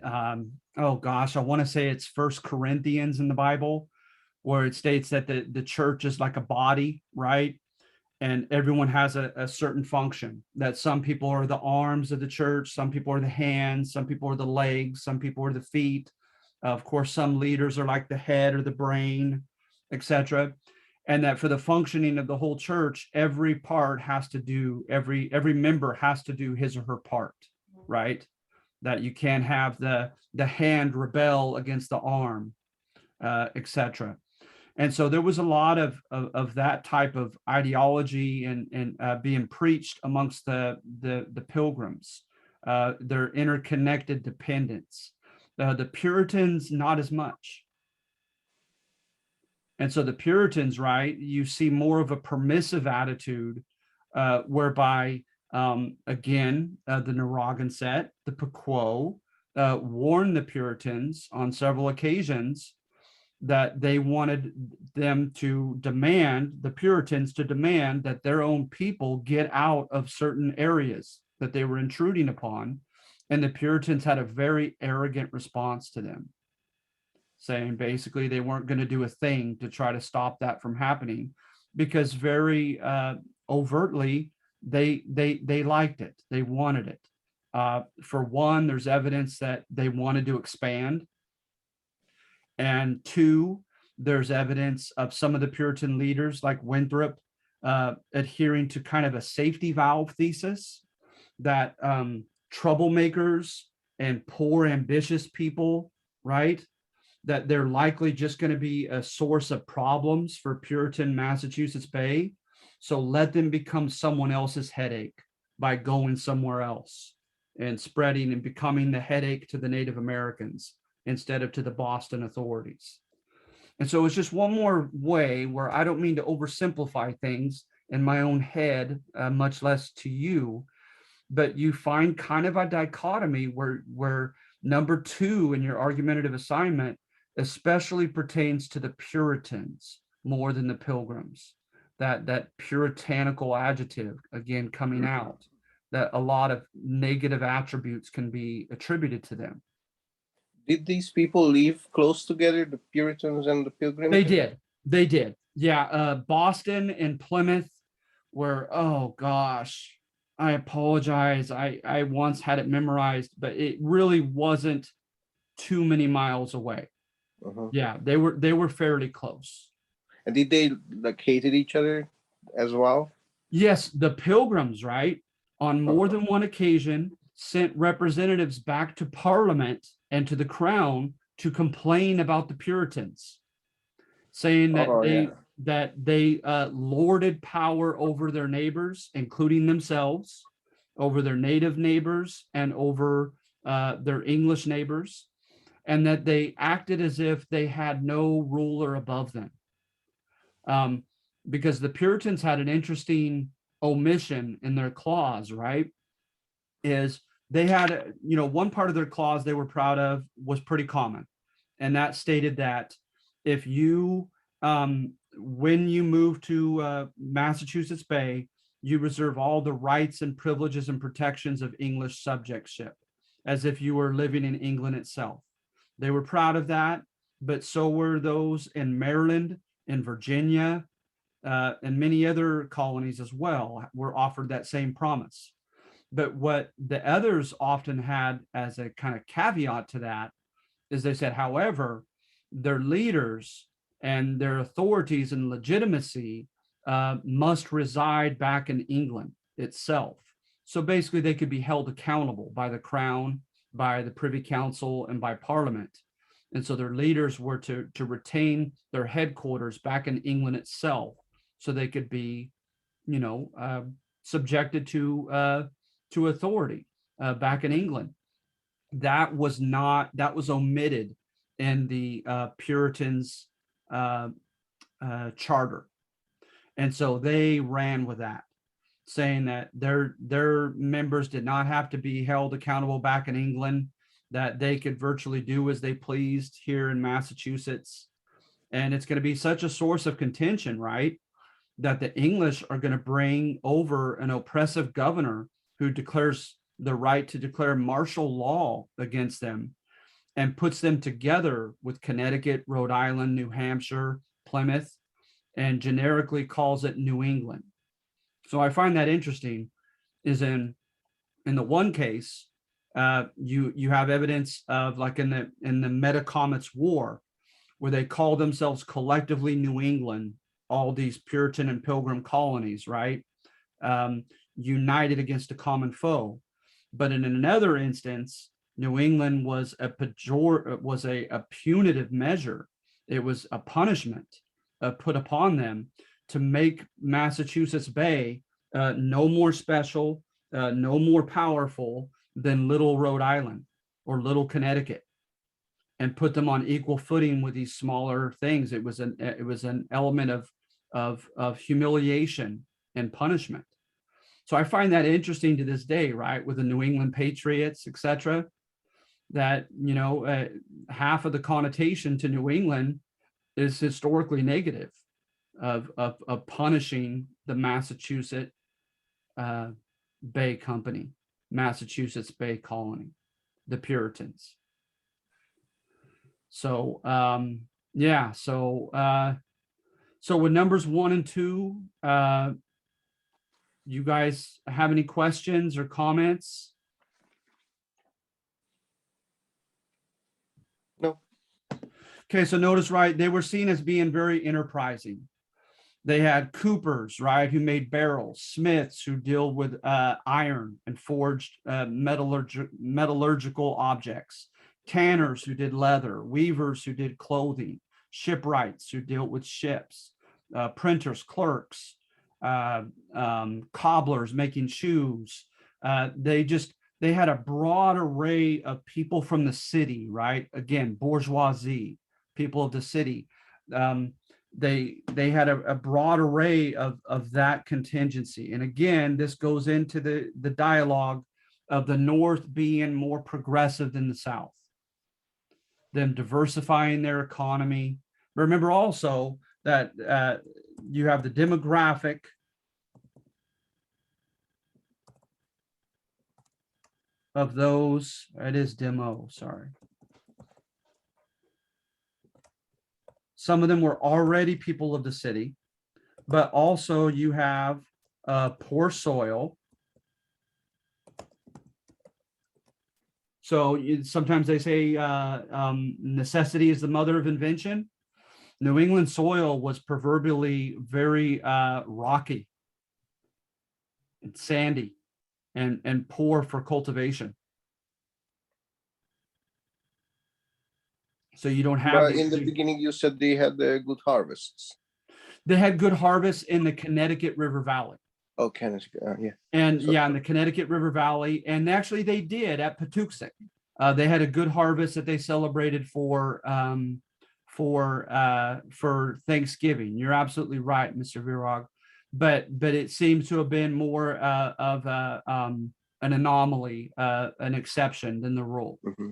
oh gosh, I want to say it's First Corinthians in the Bible, where it states that the church is like a body, right? And everyone has a certain function, that some people are the arms of the church, some people are the hands, some people are the legs, some people are the feet. Of course, some leaders are like the head or the brain, etc. And that for the functioning of the whole church, every part has to do, every member has to do his or her part, right? That you can't have the hand rebel against the arm, etc. And so there was a lot of that type of ideology and being preached amongst the Pilgrims, their interconnected dependence. The Puritans, not as much. And so the Puritans, right, you see more of a permissive attitude, whereby, again, the Narragansett, the Pequot, warned the Puritans on several occasions that they wanted them to demand, the Puritans to demand that their own people get out of certain areas that they were intruding upon. And the Puritans had a very arrogant response to them, saying basically they weren't going to do a thing to try to stop that from happening, because very overtly they liked it, they wanted it. For one, there's evidence that they wanted to expand, and two, there's evidence of some of the Puritan leaders like Winthrop adhering to kind of a safety valve thesis that troublemakers and poor ambitious people, right, that they're likely just going to be a source of problems for Puritan Massachusetts Bay. So let them become someone else's headache by going somewhere else and spreading and becoming the headache to the Native Americans instead of to the Boston authorities. And so it's just one more way where I don't mean to oversimplify things in my own head, much less to you, but you find kind of a dichotomy where number two in your argumentative assignment especially pertains to the Puritans more than the Pilgrims. That puritanical adjective, again, coming out, that a lot of negative attributes can be attributed to them. Did these people live close together, the Puritans and the Pilgrims? They did. Yeah, Boston and Plymouth were, oh gosh, I apologize. I once had it memorized, but it really wasn't too many miles away. Yeah, they were fairly close. And did they like hated each other as well? Yes, the Pilgrims, right, on more than one occasion sent representatives back to Parliament and to the Crown to complain about the Puritans, saying that they lorded power over their neighbors, including themselves, over their native neighbors and over their English neighbors, and that they acted as if they had no ruler above them. Because the Puritans had an interesting omission in their clause, right? Is they had, one part of their clause they were proud of was pretty common. And that stated that if you, when you move to Massachusetts Bay, you reserve all the rights and privileges and protections of English subjectship, as if you were living in England itself. They were proud of that, but so were those in Maryland, in Virginia, and many other colonies as well were offered that same promise. But what the others often had as a kind of caveat to that is they said, however, their leaders and their authorities and legitimacy must reside back in England itself. So basically, they could be held accountable by the crown, by the Privy Council, and by Parliament. And so their leaders were to retain their headquarters back in England itself, so they could be, subjected to authority back in England. That was omitted in the Puritans' charter, and so they ran with that, saying that their members did not have to be held accountable back in England, that they could virtually do as they pleased here in Massachusetts. And it's going to be such a source of contention, right, that the English are going to bring over an oppressive governor who declares the right to declare martial law against them and puts them together with Connecticut, Rhode Island, New Hampshire, Plymouth, and generically calls it New England. So I find that interesting, is in the one case, you have evidence of, like in the Metacomet's War, where they call themselves collectively New England, all these Puritan and Pilgrim colonies, right? United against a common foe. But in another instance, New England was a punitive measure. It was a punishment put upon them to make Massachusetts Bay no more special, no more powerful than Little Rhode Island or Little Connecticut, and put them on equal footing with these smaller things. It was an element of humiliation and punishment. So I find that interesting to this day, right, with the New England Patriots, etc., that, half of the connotation to New England is historically negative of punishing the Massachusetts Bay Company, Massachusetts Bay Colony, the Puritans. So so with numbers 1 and 2, you guys have any questions or comments? No. Okay, so notice, right, they were seen as being very enterprising. They had coopers, right, who made barrels, smiths who deal with iron and forged metallurgical objects, tanners who did leather, weavers who did clothing, shipwrights who dealt with ships, printers, clerks, cobblers making shoes. They had a broad array of people from the city, right? Again, bourgeoisie, people of the city. They had a broad array of that contingency. And again, this goes into the dialogue of the North being more progressive than the South, them diversifying their economy. Remember also that you have the demographic of those. It is demo, sorry. Some of them were already people of the city, but also you have poor soil. So sometimes they say necessity is the mother of invention. New England soil was proverbially very rocky and sandy and poor for cultivation. So you don't have. But in the beginning, you said they had good harvests. They had good harvests in the Connecticut River Valley. Oh, Connecticut, yeah. And in the Connecticut River Valley, and actually they did at Patuxent. They had a good harvest that they celebrated for Thanksgiving. You're absolutely right, Mr. Virag. But it seems to have been more of an anomaly, an exception than the rule. Mm-hmm.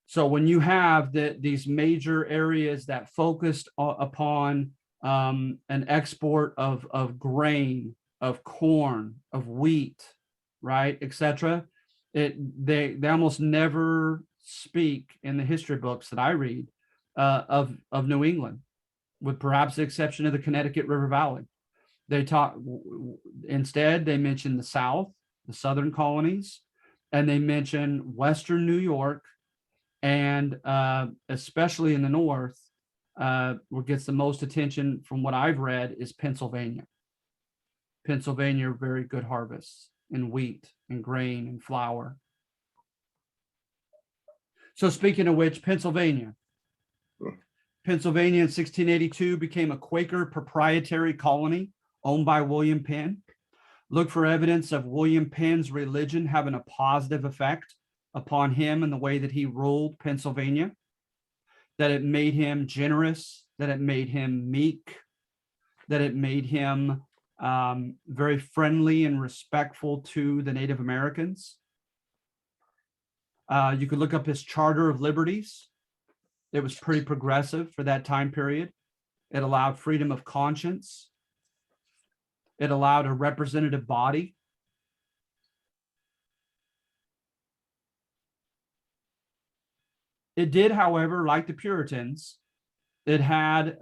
So when you have these major areas that focused upon an export of grain, of corn, of wheat, right, etc., they almost never speak in the history books that I read of New England, with perhaps the exception of the Connecticut River Valley. They talk instead, they mention the South, the Southern colonies, and they mention Western New York, and especially in the North, what gets the most attention from what I've read is Pennsylvania. Pennsylvania, very good harvests in wheat and grain and flour. So speaking of which, Pennsylvania in 1682 became a Quaker proprietary colony owned by William Penn. Look for evidence of William Penn's religion having a positive effect upon him and the way that he ruled Pennsylvania, that it made him generous, that it made him meek, that it made him very friendly and respectful to the Native Americans. You could look up his Charter of Liberties. It was pretty progressive for that time period. It allowed freedom of conscience. It allowed a representative body. It did, however, like the Puritans, it had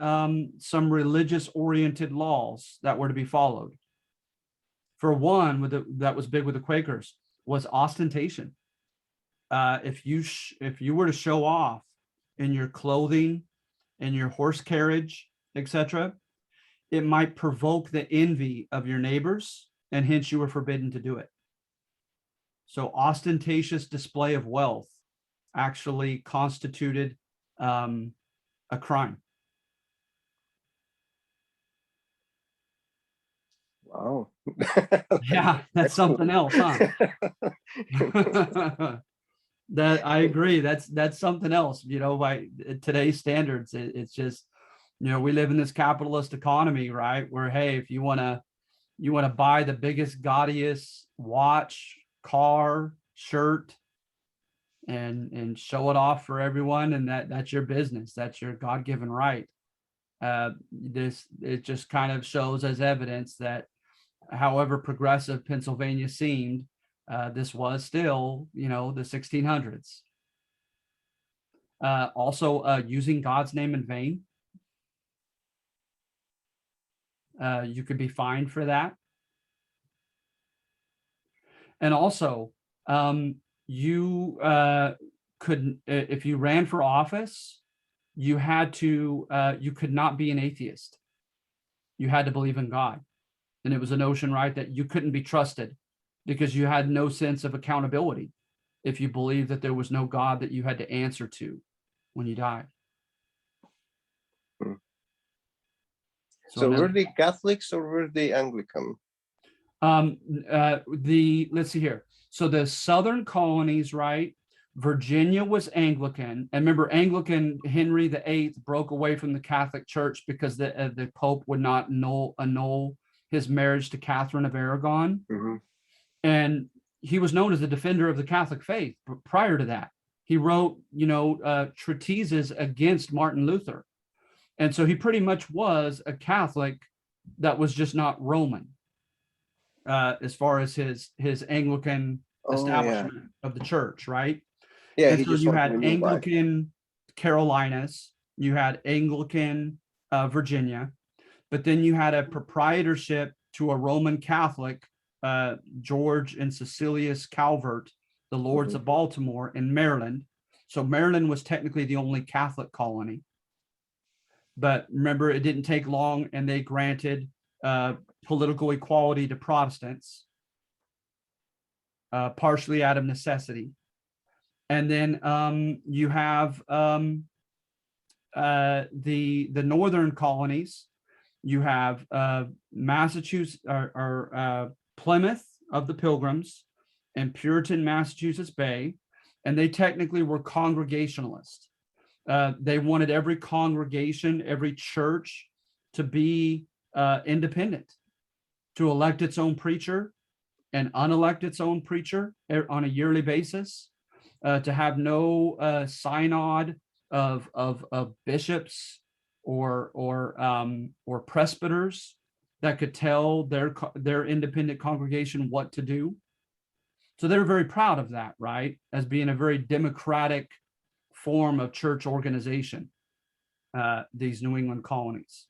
some religious-oriented laws that were to be followed. For one, that was big with the Quakers, was ostentation. If you were to show off in your clothing, in your horse carriage, etc., it might provoke the envy of your neighbors, and hence you were forbidden to do it. So ostentatious display of wealth actually constituted a crime. Wow. Yeah, that's something else, huh? That I agree. That's something else. You know, by today's standards, it's just, you know, we live in this capitalist economy, right? Where, hey, if you want to buy the biggest, gaudiest watch, car, shirt, and show it off for everyone, and that's your business. That's your God-given right. It just kind of shows as evidence that however progressive Pennsylvania seemed, this was still, you know, the 1600s. Also, using God's name in vain. You could be fined for that. And also, you could, if you ran for office, you could not be an atheist. You had to believe in God. And it was a notion, right, that you couldn't be trusted because you had no sense of accountability if you believed that there was no God that you had to answer to when you died. So were they Catholics or were they Anglican? Let's see here. So the Southern colonies, right? Virginia was Anglican. And remember, Anglican Henry VIII broke away from the Catholic Church because the Pope would not annul his marriage to Catherine of Aragon. Mm-hmm. And he was known as the defender of the Catholic faith. But prior to that, he wrote, treatises against Martin Luther. And so he pretty much was a Catholic that was just not Roman, as far as his Anglican establishment of the church, right? Yeah. And so you had Anglican Carolinas, you had Anglican Virginia, but then you had a proprietorship to a Roman Catholic, George and Cecilius Calvert, the Lords of Baltimore in Maryland. So Maryland was technically the only Catholic colony. But remember, it didn't take long, and they granted political equality to Protestants, partially out of necessity. And then you have the northern colonies. You have Massachusetts or Plymouth of the Pilgrims and Puritan Massachusetts Bay, and they technically were Congregationalists. They wanted every congregation, every church to be independent, to elect its own preacher and unelect its own preacher on a yearly basis, to have no synod of bishops or presbyters that could tell their independent congregation what to do. So they're very proud of that, right? As being a very democratic form of church organization. these New England colonies.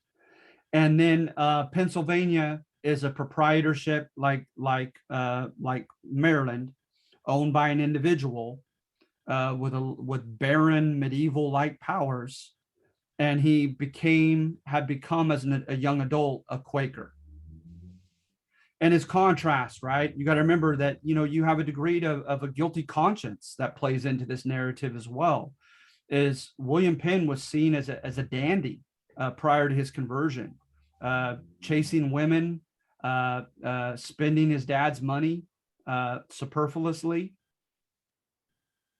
And then Pennsylvania is a proprietorship like Maryland, owned by an individual with barren medieval-like powers, and he had become as a young adult a Quaker. And his contrast, right? You got to remember that you have a degree of a guilty conscience that plays into this narrative as well. Is William Penn was seen as a dandy prior to his conversion, chasing women, spending his dad's money superfluously.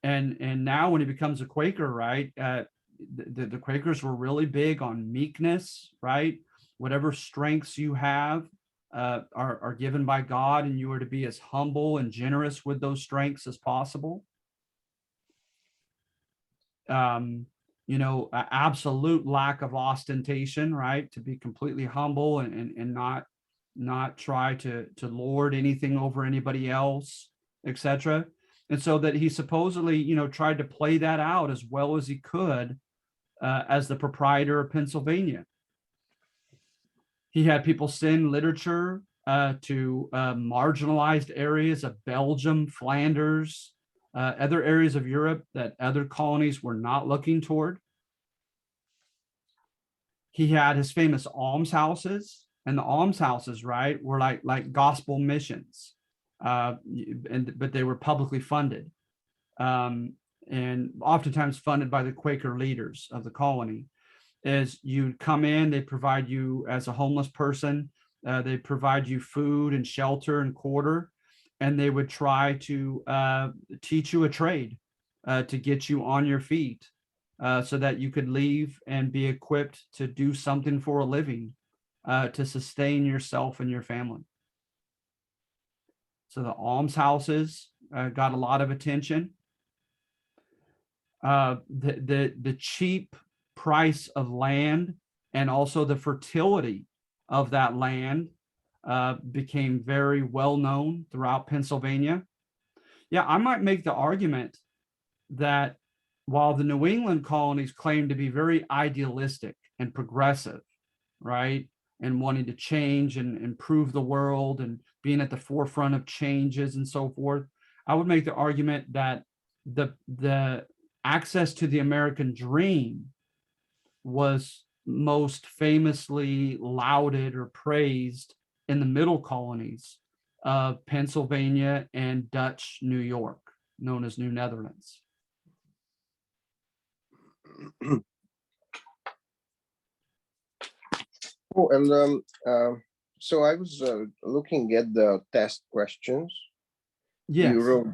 And now when he becomes a Quaker, right, the Quakers were really big on meekness, right? Whatever strengths you have are given by God, and you are to be as humble and generous with those strengths as possible. Absolute lack of ostentation, right? To be completely humble and not try to lord anything over anybody else, etc. And so that he supposedly, tried to play that out as well as he could as the proprietor of Pennsylvania. He had people send literature to marginalized areas of Belgium, Flanders, other areas of Europe that other colonies were not looking toward. He had his famous almshouses, and the almshouses, right, were like gospel missions, but they were publicly funded, and oftentimes funded by the Quaker leaders of the colony. As you come in, they provide you as a homeless person, they provide you food and shelter and quarter, and they would try to teach you a trade to get you on your feet so that you could leave and be equipped to do something for a living to sustain yourself and your family. So the almshouses got a lot of attention. The cheap price of land and also the fertility of that land became very well known throughout Pennsylvania. Yeah, I might make the argument that while the New England colonies claim to be very idealistic and progressive, right, and wanting to change and improve the world and being at the forefront of changes and so forth, I would make the argument that the access to the American dream was most famously lauded or praised in the middle colonies of Pennsylvania and Dutch New York, known as New Netherlands. Oh, and so I was looking at the test questions. Yes. You wrote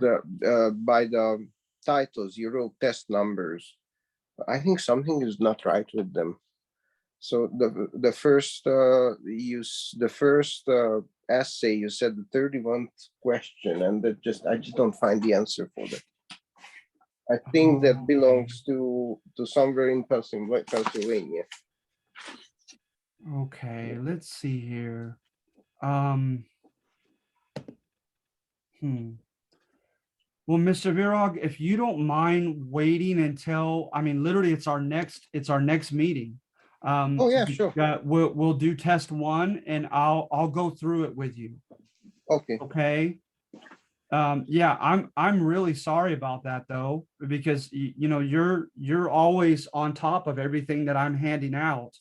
by the titles, you wrote test numbers. I think something is not right with them. So the first essay, you said the 31st question, and I just don't find the answer for that. I think that belongs to somewhere in Pennsylvania. Okay, let's see here. Well, Mr. Virog, if you don't mind waiting until, literally it's our next meeting. Oh yeah, sure. We'll do test one and I'll go through it with you. Okay. Okay. Yeah, I'm really sorry about that though, because you're always on top of everything that I'm handing out.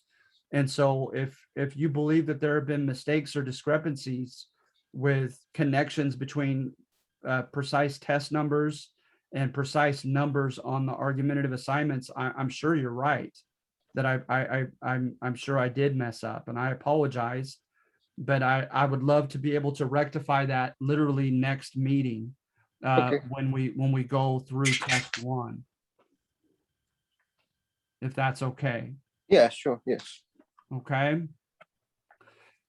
And so if you believe that there have been mistakes or discrepancies with connections between precise test numbers and precise numbers on the argumentative assignments, I'm sure you're right, that I'm sure I did mess up, and I apologize, but I would love to be able to rectify that literally next meeting Okay. when we go through test one, if that's okay. Yeah, sure. Yes. Okay.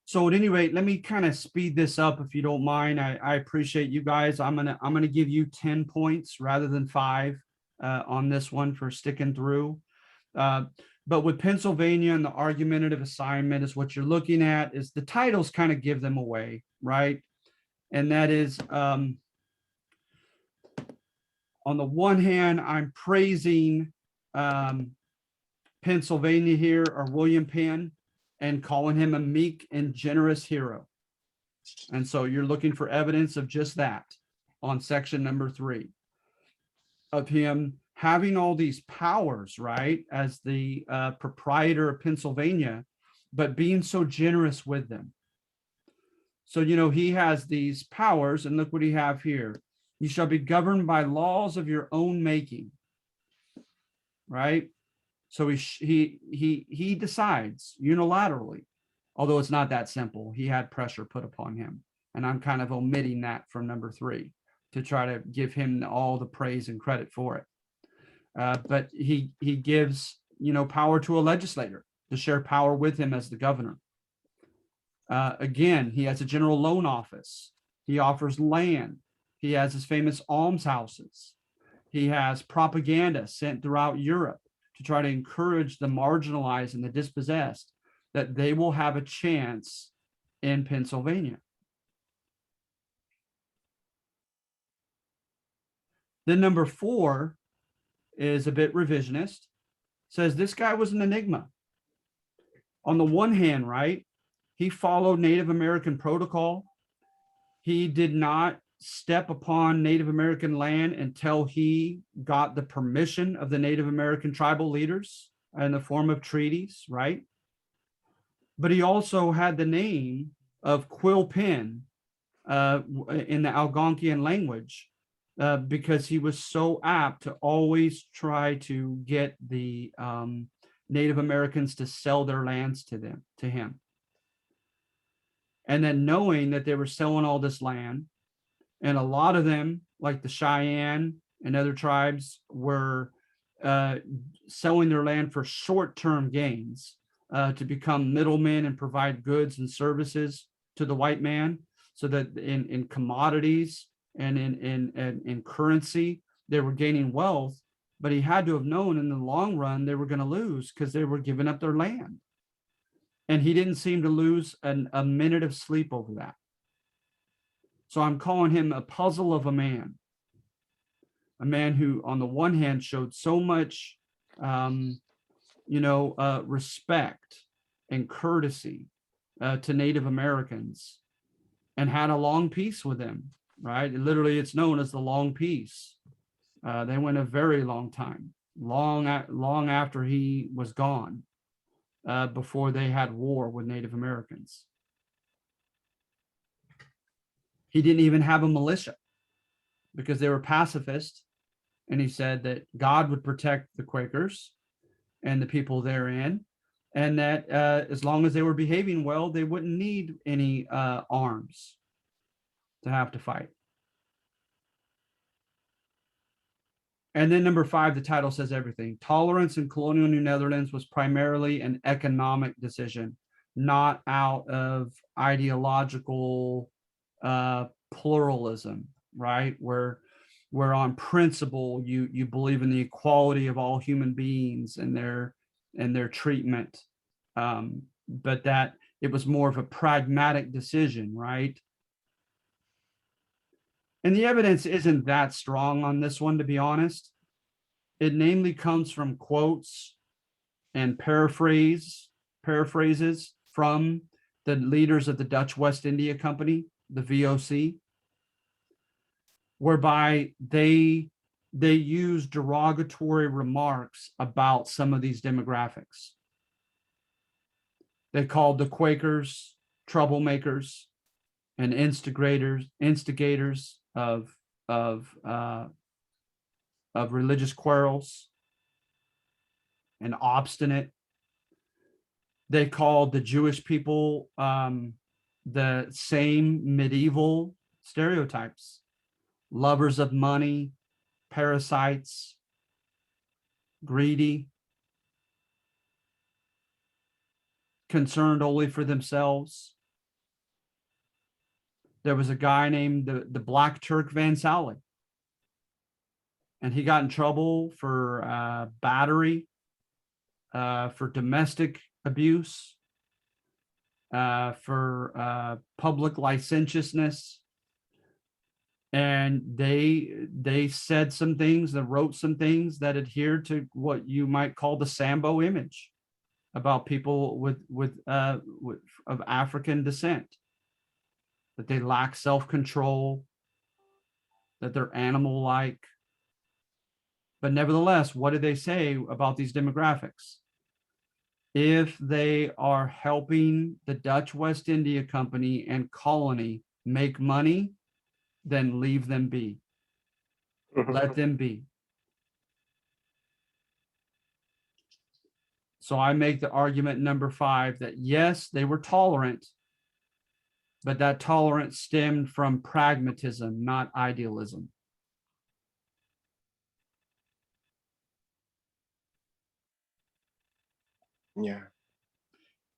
So at any rate, let me kind of speed this up if you don't mind. I appreciate you guys. I'm gonna give you 10 points rather than 5 on this one for sticking through. But with Pennsylvania and the argumentative assignment is what you're looking at, is the titles kind of give them away, right? And that is on the one hand, I'm praising Pennsylvania here are William Penn and calling him a meek and generous hero. And so you're looking for evidence of just that on section number 3 of him having all these powers, right, as the proprietor of Pennsylvania, but being so generous with them. So, you know, he has these powers, and look what he have here. You shall be governed by laws of your own making, right? So he decides unilaterally, although it's not that simple. He had pressure put upon him, and I'm kind of omitting that from number 3 to try to give him all the praise and credit for it. But he gives, you know, power to a legislator to share power with him as the governor. Again, he has a general loan office. He offers land. He has his famous almshouses. He has propaganda sent throughout Europe to try to encourage the marginalized and the dispossessed that they will have a chance in Pennsylvania. Then number 4 is a bit revisionist. Says this guy was an enigma. On the one hand, right, he followed Native American protocol. He did not step upon Native American land until he got the permission of the Native American tribal leaders in the form of treaties, right? But he also had the name of Quill Penn in the Algonquian language because he was so apt to always try to get the Native Americans to sell their lands to him. And then knowing that they were selling all this land, and a lot of them, like the Cheyenne and other tribes, were selling their land for short-term gains to become middlemen and provide goods and services to the white man, so that in commodities and in currency, they were gaining wealth. But he had to have known in the long run they were going to lose because they were giving up their land. And he didn't seem to lose a minute of sleep over that. So I'm calling him a puzzle of a man who, on the one hand, showed so much, respect and courtesy to Native Americans, and had a long peace with them. Right? Literally, it's known as the long peace. They went a very long time, long after he was gone, before they had war with Native Americans. He didn't even have a militia because they were pacifist. And he said that God would protect the Quakers and the people therein, and that as long as they were behaving well, they wouldn't need any arms to have to fight. And then number 5, the title says everything. Tolerance in colonial New Netherlands was primarily an economic decision, not out of ideological pluralism, right? Where on principle you believe in the equality of all human beings and their treatment, but that it was more of a pragmatic decision, right? And the evidence isn't that strong on this one, to be honest. It namely comes from quotes and paraphrases from the leaders of the Dutch West India Company, the VOC, whereby they use derogatory remarks about some of these demographics. They called the Quakers troublemakers and instigators of religious quarrels and obstinate. They called the Jewish people the same medieval stereotypes: lovers of money, parasites, greedy, concerned only for themselves. There was a guy named the Black Turk Van Sally, and he got in trouble for battery, for domestic abuse, for public licentiousness, And they said some things, they wrote some things that adhere to what you might call the Sambo image about people with of African descent, that they lack self-control, that they're animal-like. But nevertheless, what do they say about these demographics? If they are helping the Dutch West India Company and colony make money, then leave them be. Let them be. So I make the argument number 5 that yes, they were tolerant, but that tolerance stemmed from pragmatism, not idealism. Yeah.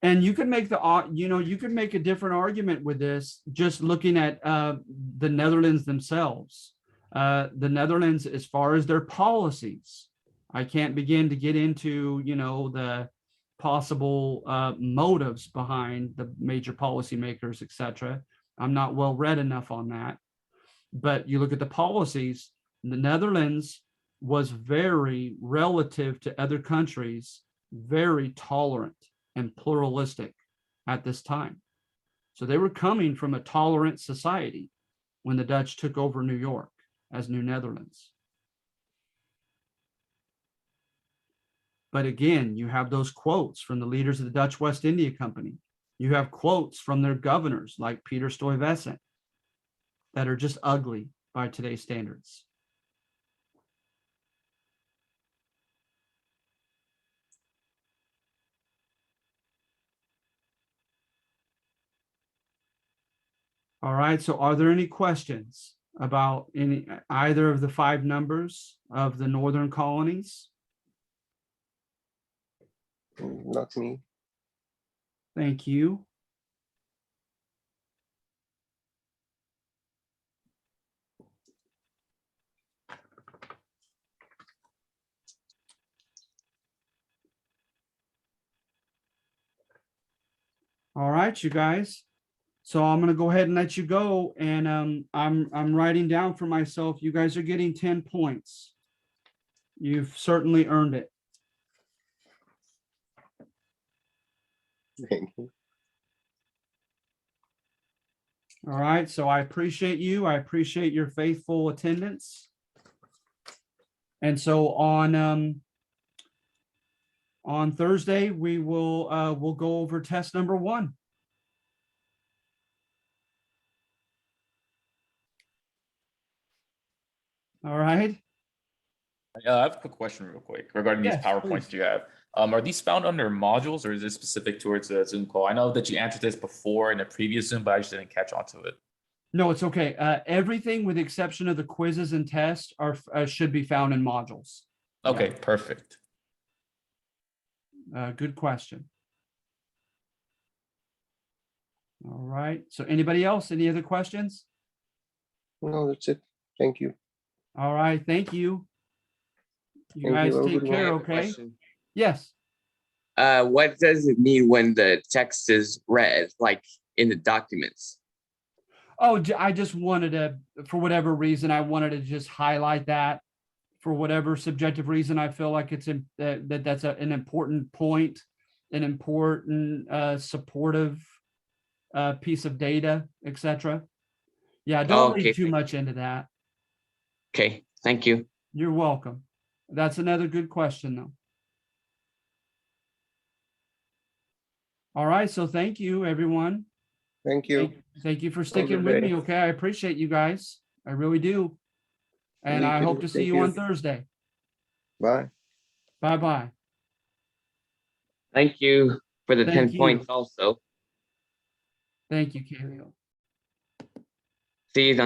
And you can make you can make a different argument with this just looking at the Netherlands themselves. The Netherlands, as far as their policies, I can't begin to get into, the possible motives behind the major policymakers, etc. I'm not well read enough on that. But you look at the policies, the Netherlands was very, relative to other countries, very tolerant and pluralistic at this time. So they were coming from a tolerant society when the Dutch took over New York as New Netherlands. But again, you have those quotes from the leaders of the Dutch West India Company. You have quotes from their governors like Peter Stuyvesant that are just ugly by today's standards. All right, so are there any questions about either of the 5 numbers of the northern colonies? Not me. Thank you. All right, you guys. So I'm going to go ahead and let you go. And I'm writing down for myself, you guys are getting 10 points. You've certainly earned it. Thank you. All right, so I appreciate you. I appreciate your faithful attendance. And so on Thursday, we'll go over test number 1. All right. I have a quick question real quick regarding these Yes, PowerPoints please. you have. Are these found under modules or is this specific towards the Zoom call? I know that you answered this before in a previous Zoom, but I just didn't catch on to it. No, it's okay. Everything with the exception of the quizzes and tests are should be found in modules. Okay, perfect. Good question. All right. So anybody else? Any other questions? No, that's it. Thank you. All right. Thank you. You Thank guys you. Have a take good I care, have a okay? question. Yes. What does it mean when the text is read, like in the documents? Oh, I just wanted to, for whatever reason, I wanted to just highlight that. For whatever subjective reason, I feel like it's that's an important point, an important supportive piece of data, etc. Yeah, don't Okay, read too thank much you. into that. Okay, thank you. You're welcome. That's another good question, though. All right, so thank you, everyone. Thank you. Thank you for good sticking with day. me, okay? I appreciate you guys. I really do. And Me I too. hope to see Thank you you. on Thursday. Bye. Bye-bye. Thank you for the 10 Thank you. points also. Thank you, Kaleo. See you on